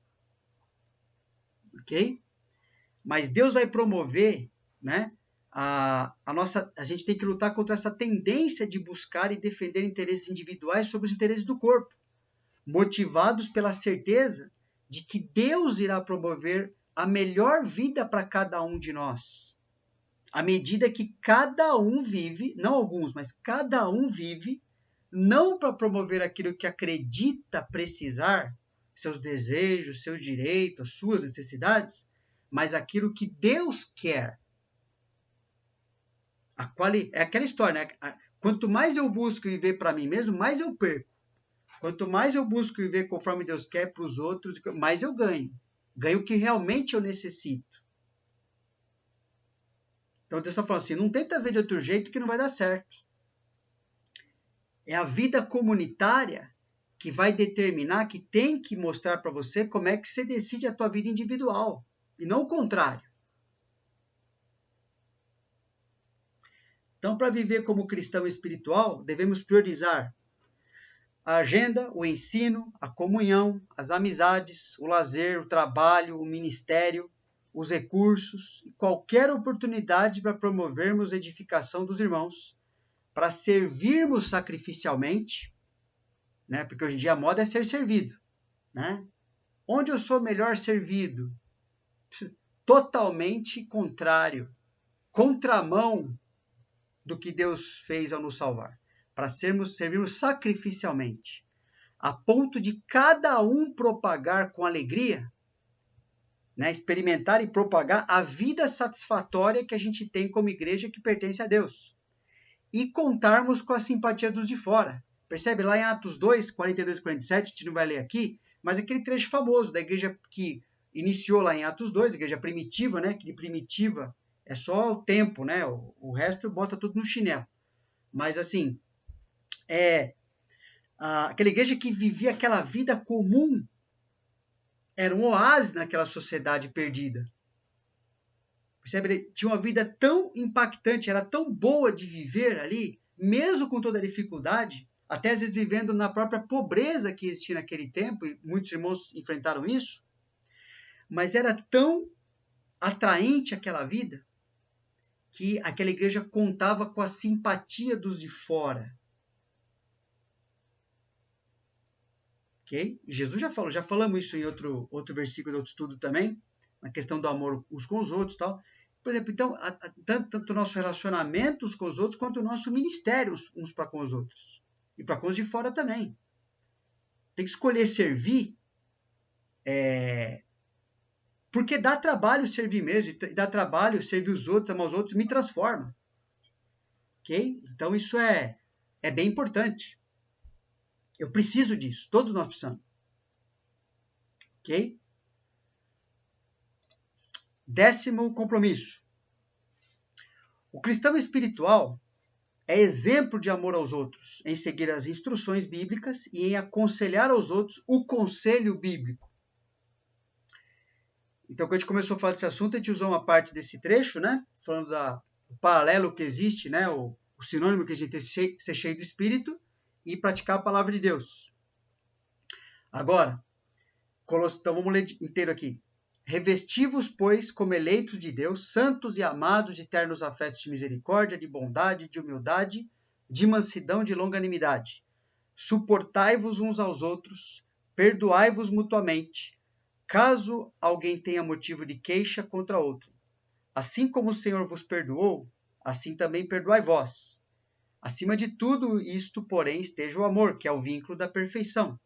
Ok? Mas Deus vai promover, né? A gente tem que lutar contra essa tendência de buscar e defender interesses individuais sobre os interesses do corpo, motivados pela certeza de que Deus irá promover a melhor vida para cada um de nós, à medida que cada um vive, não alguns, mas cada um vive, não para promover aquilo que acredita precisar, seus desejos, seus direitos, suas necessidades, mas aquilo que Deus quer. É aquela história, né? Quanto mais eu busco viver para mim mesmo, mais eu perco. Quanto mais eu busco viver conforme Deus quer para os outros, mais eu ganho. Ganho o que realmente eu necessito. Então Deus está falando assim, não tenta ver de outro jeito que não vai dar certo. É a vida comunitária que vai determinar, que tem que mostrar para você como é que você decide a tua vida individual. E não o contrário. Então, para viver como cristão espiritual, devemos priorizar a agenda, o ensino, a comunhão, as amizades, o lazer, o trabalho, o ministério, os recursos e qualquer oportunidade para promovermos a edificação dos irmãos, para servirmos sacrificialmente, né? Porque hoje em dia a moda é ser servido. Né? Onde eu sou melhor servido? Totalmente contrário, contramão do que Deus fez ao nos salvar. Para servirmos sacrificialmente, a ponto de cada um propagar com alegria, né, experimentar e propagar a vida satisfatória que a gente tem como igreja que pertence a Deus. E contarmos com a simpatia dos de fora. Percebe? Lá em Atos 2, 42 e 47, a gente não vai ler aqui, mas aquele trecho famoso da igreja que iniciou lá em Atos 2, a igreja primitiva, né, que de primitiva é só o tempo, né, o resto bota tudo no chinelo. Mas assim, aquela igreja que vivia aquela vida comum, era um oásis naquela sociedade perdida. Percebe? Tinha uma vida tão impactante, era tão boa de viver ali, mesmo com toda a dificuldade, até às vezes vivendo na própria pobreza que existia naquele tempo, e muitos irmãos enfrentaram isso, mas era tão atraente aquela vida, que aquela igreja contava com a simpatia dos de fora. Okay? E Jesus já falamos isso em outro versículo, outro estudo também, na questão do amor uns com os outros, tal. Por exemplo, então, tanto o nosso relacionamento uns com os outros, quanto o nosso ministério uns para com os outros. E para com os de fora também. Tem que escolher servir, porque dá trabalho servir mesmo, e dá trabalho servir os outros, amar os outros, me transforma. Ok? Então, isso é bem importante. Eu preciso disso, todos nós precisamos. Ok? 10º compromisso. O cristão espiritual é exemplo de amor aos outros, em seguir as instruções bíblicas e em aconselhar aos outros o conselho bíblico. Então, quando a gente começou a falar desse assunto, a gente usou uma parte desse trecho, né? Falando do paralelo que existe, né? O sinônimo que a gente tem ser cheio do Espírito e praticar a palavra de Deus. Agora, então vamos ler inteiro aqui. Revesti-vos, pois, como eleitos de Deus, santos e amados de ternos afetos de misericórdia, de bondade, de humildade, de mansidão, de longanimidade. Suportai-vos uns aos outros, perdoai-vos mutuamente, caso alguém tenha motivo de queixa contra outro. Assim como o Senhor vos perdoou, assim também perdoai vós. Acima de tudo isto, porém, esteja o amor, que é o vínculo da perfeição.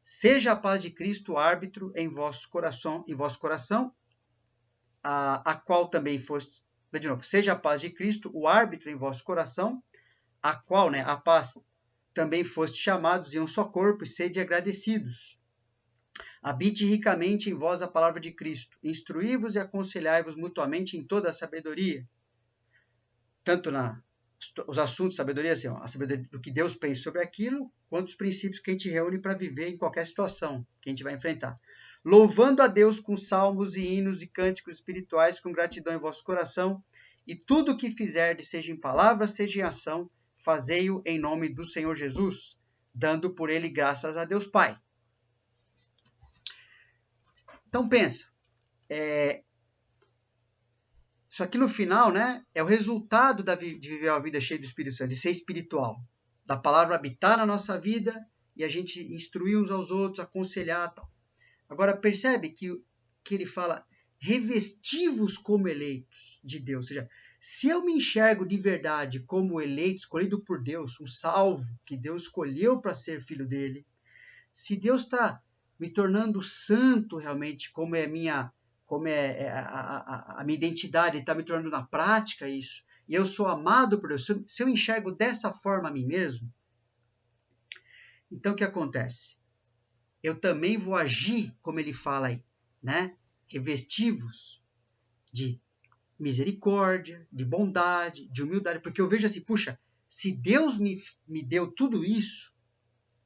Seja a paz de Cristo árbitro em vosso coração, a qual também foste... De novo, seja a paz de Cristo o árbitro em vosso coração, a qual, a paz, também foste chamados em um só corpo, e sede agradecidos. Habite ricamente em vós a palavra de Cristo. Instruí-vos e aconselhai-vos mutuamente em toda a sabedoria. Tanto os assuntos de sabedoria, assim, a sabedoria do que Deus pensa sobre aquilo, quanto os princípios que a gente reúne para viver em qualquer situação que a gente vai enfrentar. Louvando a Deus com salmos e hinos e cânticos espirituais, com gratidão em vosso coração, e tudo o que fizerdes, seja em palavra, seja em ação, fazei-o em nome do Senhor Jesus, dando por ele graças a Deus Pai. Então pensa, isso aqui no final, é o resultado de viver uma vida cheia do Espírito Santo, de ser espiritual, da palavra habitar na nossa vida e a gente instruir uns aos outros, aconselhar e tal. Agora percebe que ele fala, revesti-vos como eleitos de Deus, ou seja, se eu me enxergo de verdade como eleito, escolhido por Deus, um salvo que Deus escolheu para ser filho dele, se Deus está me tornando santo realmente, como é a minha identidade, está me tornando na prática isso, e eu sou amado por Deus, se eu enxergo dessa forma a mim mesmo, então o que acontece? Eu também vou agir, como ele fala aí, revesti-vos de misericórdia, de bondade, de humildade, porque eu vejo assim, puxa, se Deus me deu tudo isso,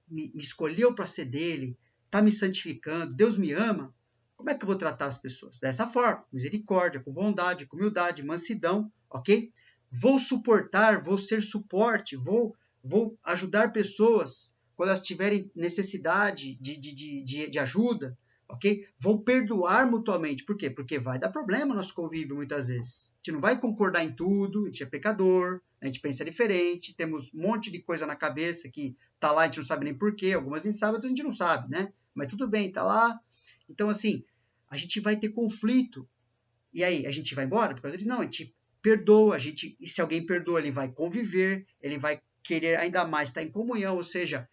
me escolheu para ser dele, está me santificando, Deus me ama, como é que eu vou tratar as pessoas? Dessa forma, misericórdia, com bondade, com humildade, mansidão, ok? Vou suportar, vou ser suporte, vou ajudar pessoas quando elas tiverem necessidade de ajuda, ok? Vou perdoar mutuamente. Por quê? Porque vai dar problema no nosso convívio muitas vezes. A gente não vai concordar em tudo, a gente é pecador, a gente pensa diferente, temos um monte de coisa na cabeça que tá lá, a gente não sabe nem porquê, algumas a gente sabe, outras a gente não sabe, Mas tudo bem, tá lá. Então, assim, a gente vai ter conflito. E aí, a gente vai embora? Por causa de não, a gente perdoa, e se alguém perdoa, ele vai conviver, ele vai querer ainda mais estar em comunhão, ou seja,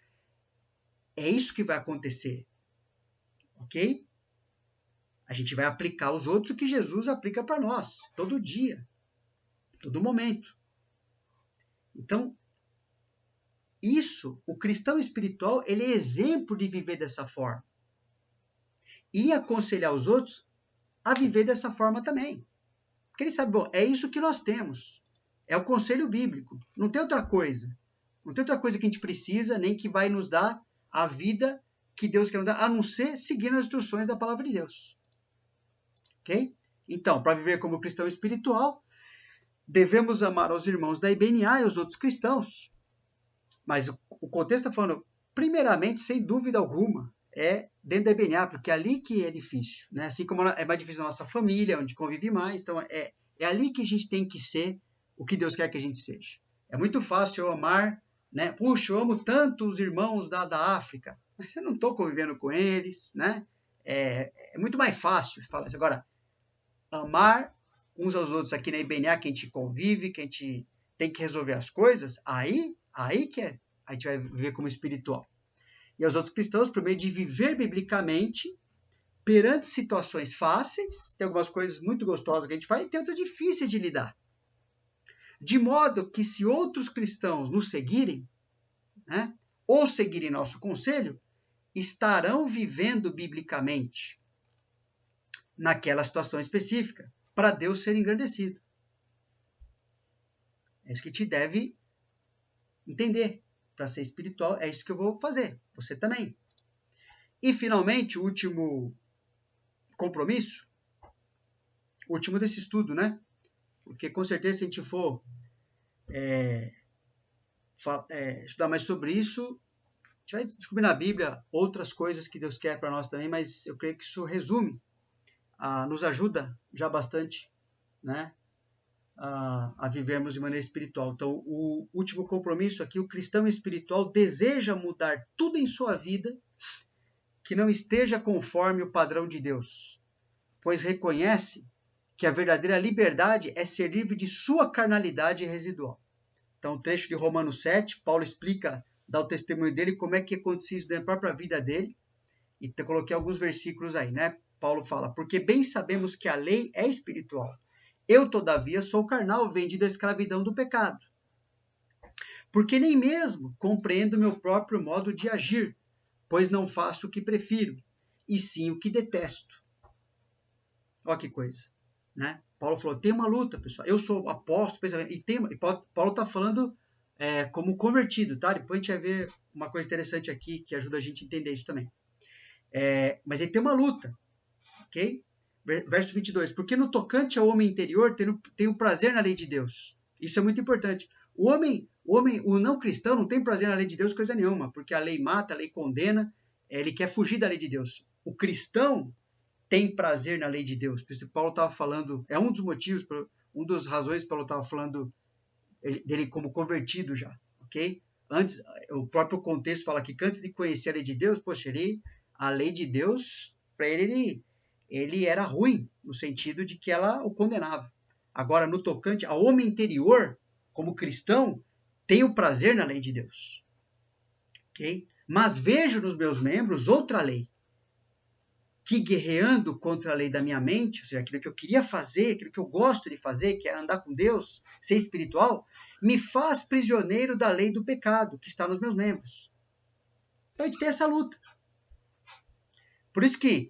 é isso que vai acontecer. Ok? A gente vai aplicar aos outros o que Jesus aplica para nós, todo dia, todo momento. Então, isso, o cristão espiritual, ele é exemplo de viver dessa forma. E aconselhar os outros a viver dessa forma também. Porque ele sabe, bom, é isso que nós temos. É o conselho bíblico. Não tem outra coisa. Não tem outra coisa que a gente precisa, nem que vai nos dar a vida que Deus quer nos dar, a não ser seguindo as instruções da palavra de Deus. Ok? Então, para viver como cristão espiritual, devemos amar os irmãos da IBNA e os outros cristãos. Mas o contexto está falando, primeiramente, sem dúvida alguma, é dentro da IBNA, porque é ali que é difícil. Assim como é mais difícil na nossa família, onde convive mais. Então, é ali que a gente tem que ser o que Deus quer que a gente seja. É muito fácil eu amar, Puxa, eu amo tanto os irmãos da África, mas eu não estou convivendo com eles, É muito mais fácil falar isso. Agora, amar uns aos outros aqui na IBNA, que a gente convive, que a gente tem que resolver as coisas, aí que a gente vai viver como espiritual. E aos outros cristãos, por meio de viver biblicamente, perante situações fáceis, tem algumas coisas muito gostosas que a gente faz e tem outras difíceis de lidar. De modo que se outros cristãos nos seguirem, ou seguirem nosso conselho, estarão vivendo biblicamente naquela situação específica, para Deus ser engrandecido. É isso que te deve entender. Para ser espiritual, é isso que eu vou fazer. Você também. E, finalmente, o último compromisso, o último desse estudo, Porque, com certeza, se a gente for estudar mais sobre isso, a gente vai descobrir na Bíblia outras coisas que Deus quer para nós também, mas eu creio que isso resume nos ajuda já bastante, né, a vivermos de maneira espiritual. Então, o último compromisso aqui, o cristão espiritual deseja mudar tudo em sua vida que não esteja conforme o padrão de Deus, pois reconhece que a verdadeira liberdade é ser livre de sua carnalidade residual. Então, o trecho de Romanos 7, Paulo explica, dá o testemunho dele, como é que acontecia isso na própria vida dele, e eu coloquei alguns versículos aí, né? Paulo fala, porque bem sabemos que a lei é espiritual. Eu, todavia, sou carnal, vendido à escravidão do pecado. Porque nem mesmo compreendo meu próprio modo de agir, pois não faço o que prefiro, e sim o que detesto. Olha que coisa, né? Paulo falou, tem uma luta, pessoal. Eu sou apóstolo, e Paulo está falando como convertido, tá? Depois a gente vai ver uma coisa interessante aqui que ajuda a gente a entender isso também. Mas ele tem uma luta, ok? Verso 22, porque no tocante ao homem interior tem o prazer na lei de Deus. Isso é muito importante. O não cristão não tem prazer na lei de Deus coisa nenhuma, porque a lei mata, a lei condena, ele quer fugir da lei de Deus. O cristão tem prazer na lei de Deus. Por isso que Paulo estava falando, é um dos motivos, uma das razões que Paulo estava falando dele como convertido já, ok? Antes, o próprio contexto fala que antes de conhecer a lei de Deus, poxa, a lei de Deus, para ele era ruim, no sentido de que ela o condenava. Agora, no tocante ao homem interior, como cristão, tem o prazer na lei de Deus, ok? Mas vejo nos meus membros outra lei, que guerreando contra a lei da minha mente, ou seja, aquilo que eu queria fazer, aquilo que eu gosto de fazer, que é andar com Deus, ser espiritual, me faz prisioneiro da lei do pecado, que está nos meus membros. Então a gente tem essa luta. Por isso que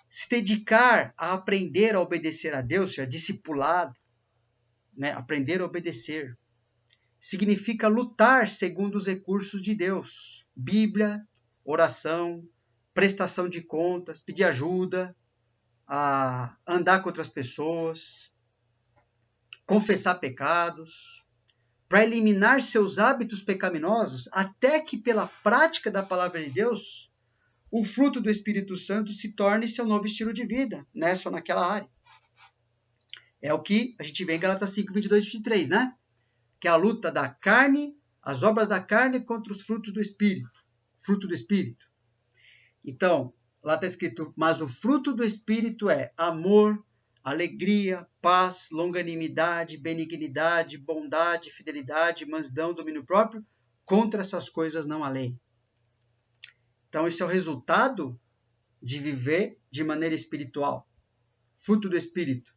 se dedicar a aprender a obedecer a Deus, ou seja, discipulado, né, aprender a obedecer, significa lutar segundo os recursos de Deus. Bíblia, oração, prestação de contas, pedir ajuda, a andar com outras pessoas, confessar pecados, para eliminar seus hábitos pecaminosos, até que pela prática da palavra de Deus, o fruto do Espírito Santo se torne seu novo estilo de vida, nessa ou naquela área. É o que a gente vê em Gálatas 5, 22 e 23, né? Que é a luta da carne, as obras da carne contra os frutos do Espírito. Fruto do Espírito. Então, lá está escrito, mas o fruto do Espírito é amor, alegria, paz, longanimidade, benignidade, bondade, fidelidade, mansidão, domínio próprio. Contra essas coisas não há lei. Então, esse é o resultado de viver de maneira espiritual. Fruto do Espírito.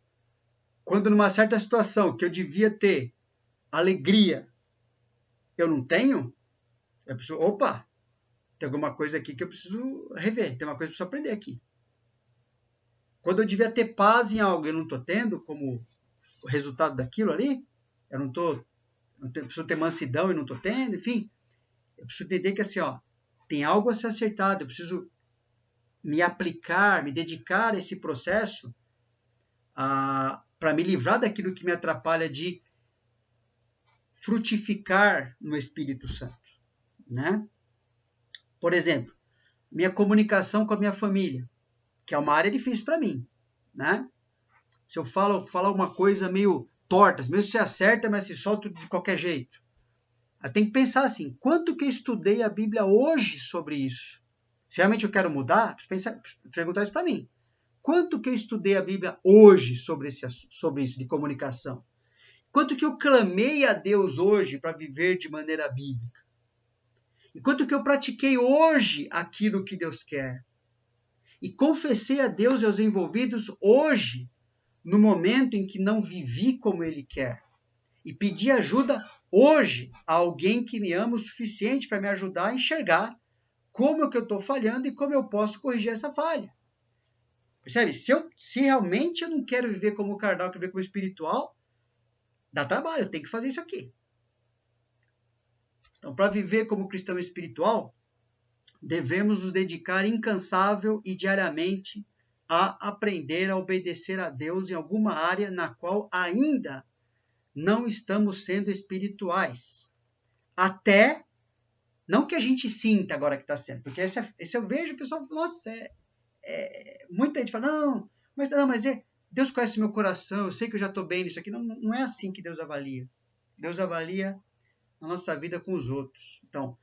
Quando numa certa situação que eu devia ter alegria, eu não tenho, eu preciso, opa, tem alguma coisa aqui que eu preciso rever, tem uma coisa que eu preciso aprender aqui. Quando eu devia ter paz em algo, eu não estou tendo como resultado daquilo ali, eu preciso ter mansidão e não estou tendo, enfim, eu preciso entender que assim, tem algo a ser acertado, eu preciso me aplicar, me dedicar a esse processo para me livrar daquilo que me atrapalha de frutificar no Espírito Santo, né? Por exemplo, minha comunicação com a minha família, que é uma área difícil para mim, né? Se eu falar uma coisa meio torta, mesmo se acerta, mas se solta de qualquer jeito. Eu tenho que pensar assim, quanto que eu estudei a Bíblia hoje sobre isso? Se realmente eu quero mudar, preciso perguntar isso para mim. Quanto que eu estudei a Bíblia hoje sobre isso de comunicação? Quanto que eu clamei a Deus hoje para viver de maneira bíblica? E quanto que eu pratiquei hoje aquilo que Deus quer? E confessei a Deus e aos envolvidos hoje, no momento em que não vivi como Ele quer. E pedi ajuda hoje a alguém que me ama o suficiente para me ajudar a enxergar como é que eu estou falhando e como eu posso corrigir essa falha. Percebe? Se realmente eu não quero viver como carnal, quero viver como espiritual, dá trabalho, eu tenho que fazer isso aqui. Então, para viver como cristão espiritual, devemos nos dedicar incansável e diariamente a aprender a obedecer a Deus em alguma área na qual ainda não estamos sendo espirituais. Até, não que a gente sinta agora que está sendo, porque esse eu vejo o pessoal falando, nossa, muita gente fala, não, Mas Deus conhece meu coração, eu sei que eu já estou bem nisso aqui. Não, não é assim que Deus avalia. Deus avalia a nossa vida com os outros. Então,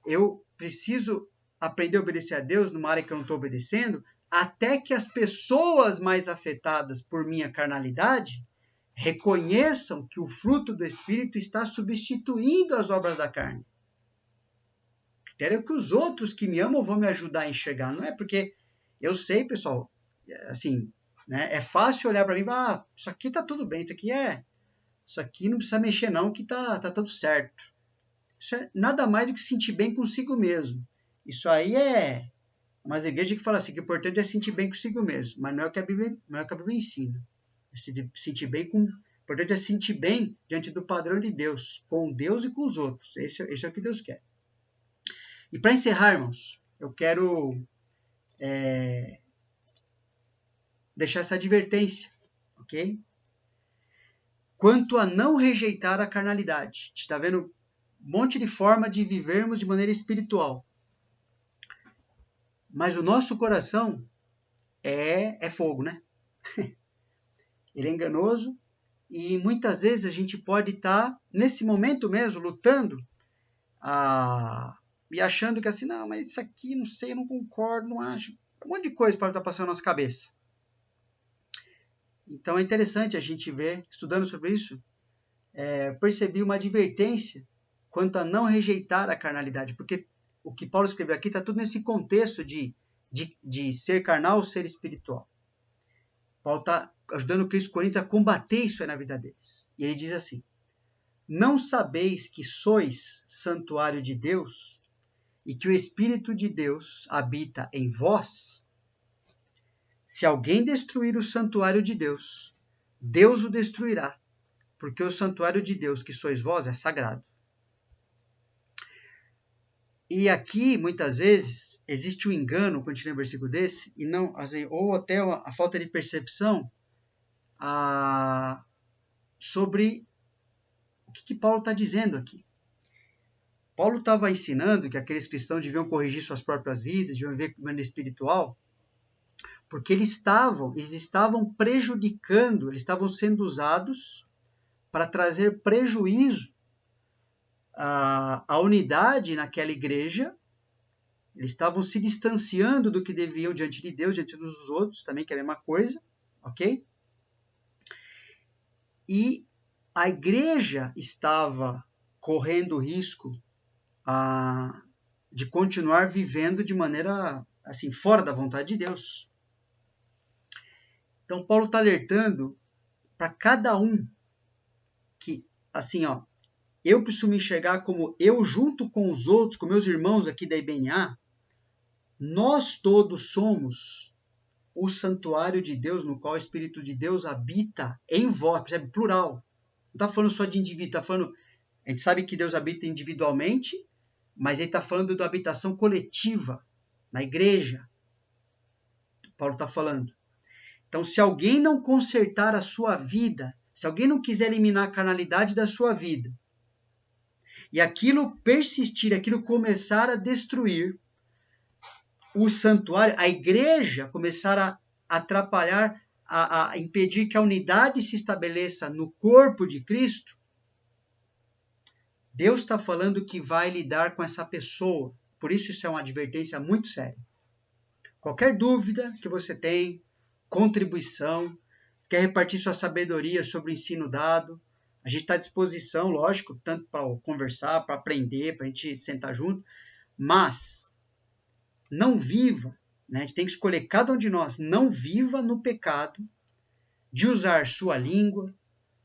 eu preciso aprender a obedecer a Deus numa área que eu não estou obedecendo, até que as pessoas mais afetadas por minha carnalidade reconheçam que o fruto do Espírito está substituindo as obras da carne. Quero que os outros que me amam vão me ajudar a enxergar. Não é porque eu sei, pessoal, assim, né, é fácil olhar para mim e falar, isso aqui está tudo bem, isso aqui não precisa mexer não, que tá tudo certo. Isso é nada mais do que sentir bem consigo mesmo. Isso aí é umas igrejas que falam assim, que o importante é sentir bem consigo mesmo, mas não é o que a Bíblia ensina. Sentir bem o importante é sentir bem diante do padrão de Deus, com Deus e com os outros. Esse é o que Deus quer. E para encerrar, irmãos, eu quero deixar essa advertência, ok? Quanto a não rejeitar a carnalidade. A gente está vendo um monte de forma de vivermos de maneira espiritual. Mas o nosso coração é fogo, né? Ele é enganoso e muitas vezes a gente pode estar, nesse momento mesmo, lutando e achando que assim, não, mas isso aqui, não sei, eu não concordo, não acho. Um monte de coisa pode estar passando na nossa cabeça. Então é interessante a gente ver, estudando sobre isso, percebi uma advertência quanto a não rejeitar a carnalidade, porque o que Paulo escreveu aqui está tudo nesse contexto de ser carnal ou ser espiritual. Paulo está ajudando os Coríntios a combater isso aí na vida deles. E ele diz assim, não sabeis que sois santuário de Deus e que o Espírito de Deus habita em vós? Se alguém destruir o santuário de Deus, Deus o destruirá, porque o santuário de Deus que sois vós é sagrado. E aqui, muitas vezes, existe um engano, quando a gente lê um versículo desse, e não, assim, ou até a falta de percepção sobre o que Paulo está dizendo aqui. Paulo estava ensinando que aqueles cristãos deviam corrigir suas próprias vidas, deviam viver de maneira espiritual, porque eles estavam prejudicando, eles estavam sendo usados para trazer prejuízo à unidade naquela igreja. Eles estavam se distanciando do que deviam diante de Deus, diante dos outros, também que é a mesma coisa, ok? E a igreja estava correndo risco de continuar vivendo de maneira assim, fora da vontade de Deus. Então, Paulo está alertando para cada um que, assim, eu preciso me enxergar como eu, junto com os outros, com meus irmãos aqui da IBNA, nós todos somos o santuário de Deus, no qual o Espírito de Deus habita em vós, percebe? Plural. Não está falando só de indivíduo, está falando... A gente sabe que Deus habita individualmente, mas ele está falando da habitação coletiva, na igreja. Paulo está falando. Então, se alguém não consertar a sua vida, se alguém não quiser eliminar a carnalidade da sua vida, e aquilo persistir, aquilo começar a destruir o santuário, a igreja começar a atrapalhar, a impedir que a unidade se estabeleça no corpo de Cristo, Deus está falando que vai lidar com essa pessoa. Por isso é uma advertência muito séria. Qualquer dúvida que você tem, contribuição, se quer repartir sua sabedoria sobre o ensino dado, a gente está à disposição, lógico, tanto para conversar, para aprender, para a gente sentar junto, mas não viva, né? A gente tem que escolher cada um de nós, não viva no pecado de usar sua língua,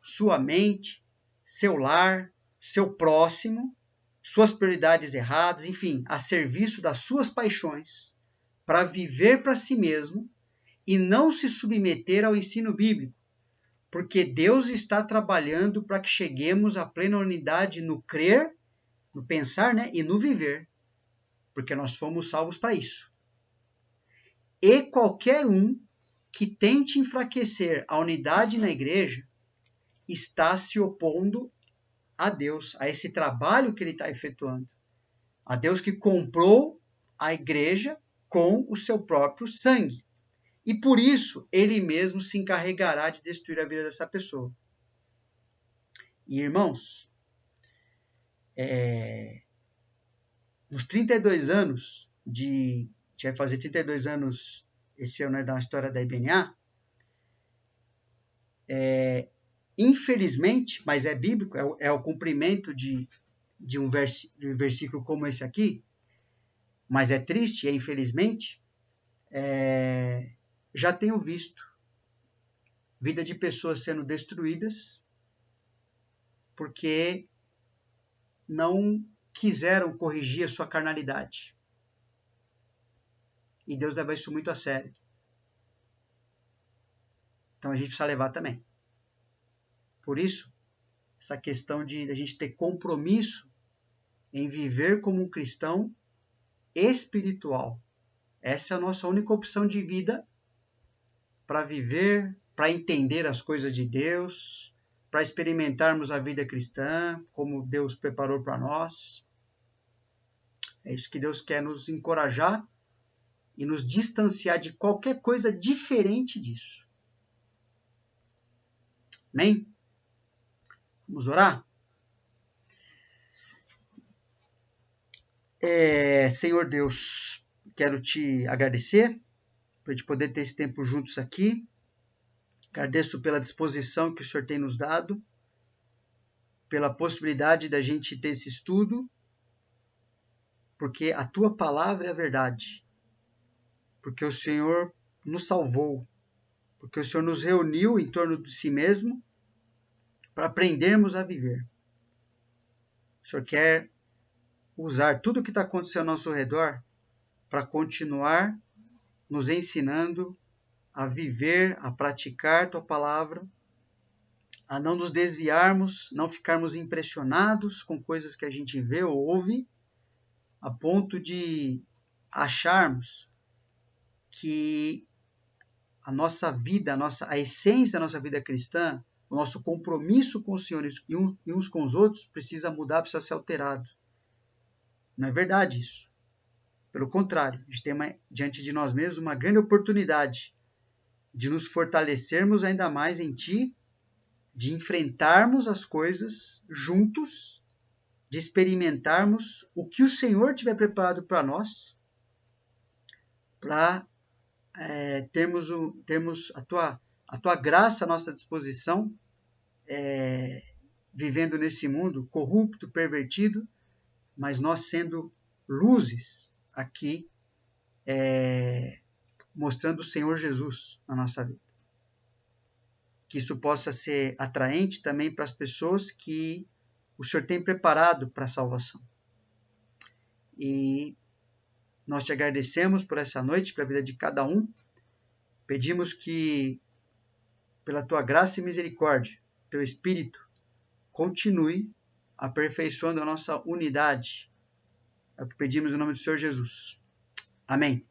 sua mente, seu lar, seu próximo, suas prioridades erradas, enfim, a serviço das suas paixões, para viver para si mesmo e não se submeter ao ensino bíblico, porque Deus está trabalhando para que cheguemos à plena unidade no crer, no pensar, né, e no viver, porque nós fomos salvos para isso. E qualquer um que tente enfraquecer a unidade na igreja está se opondo a Deus, a esse trabalho que ele está efetuando. A Deus que comprou a igreja com o seu próprio sangue. e por isso ele mesmo se encarregará de destruir a vida dessa pessoa. E irmãos, nos 32 anos a gente vai fazer 32 anos esse ano, né, da história da IBNA, infelizmente, mas é bíblico, é o cumprimento de um versículo como esse aqui, mas é triste, infelizmente, já tenho visto vida de pessoas sendo destruídas porque não quiseram corrigir a sua carnalidade. E Deus leva isso muito a sério. Então a gente precisa levar também. Por isso, essa questão de a gente ter compromisso em viver como um cristão espiritual. Essa é a nossa única opção de vida para viver, para entender as coisas de Deus, para experimentarmos a vida cristã, como Deus preparou para nós. É isso que Deus quer nos encorajar e nos distanciar de qualquer coisa diferente disso. Amém? Vamos orar? Senhor Deus, quero te agradecer por a gente poder ter esse tempo juntos aqui. Agradeço pela disposição que o Senhor tem nos dado, pela possibilidade da gente ter esse estudo, porque a tua palavra é a verdade, porque o Senhor nos salvou, porque o Senhor nos reuniu em torno de si mesmo para aprendermos a viver. O Senhor quer usar tudo o que está acontecendo ao nosso redor para continuar nos ensinando a viver, a praticar tua palavra, a não nos desviarmos, não ficarmos impressionados com coisas que a gente vê ou ouve, a ponto de acharmos que a nossa vida, a essência da nossa vida cristã, o nosso compromisso com o Senhor e uns com os outros precisa mudar, precisa ser alterado. Não é verdade isso. Pelo contrário, a gente tem diante de nós mesmos uma grande oportunidade de nos fortalecermos ainda mais em Ti, de enfrentarmos as coisas juntos, de experimentarmos o que o Senhor tiver preparado para nós, para termos a tua graça à nossa disposição, vivendo nesse mundo corrupto, pervertido, mas nós sendo luzes aqui, mostrando o Senhor Jesus na nossa vida. Que isso possa ser atraente também para as pessoas que o Senhor tem preparado para a salvação. E nós te agradecemos por essa noite, pela vida de cada um. Pedimos que, pela tua graça e misericórdia, teu Espírito continue aperfeiçoando a nossa unidade. É o que pedimos em nome do Senhor Jesus. Amém.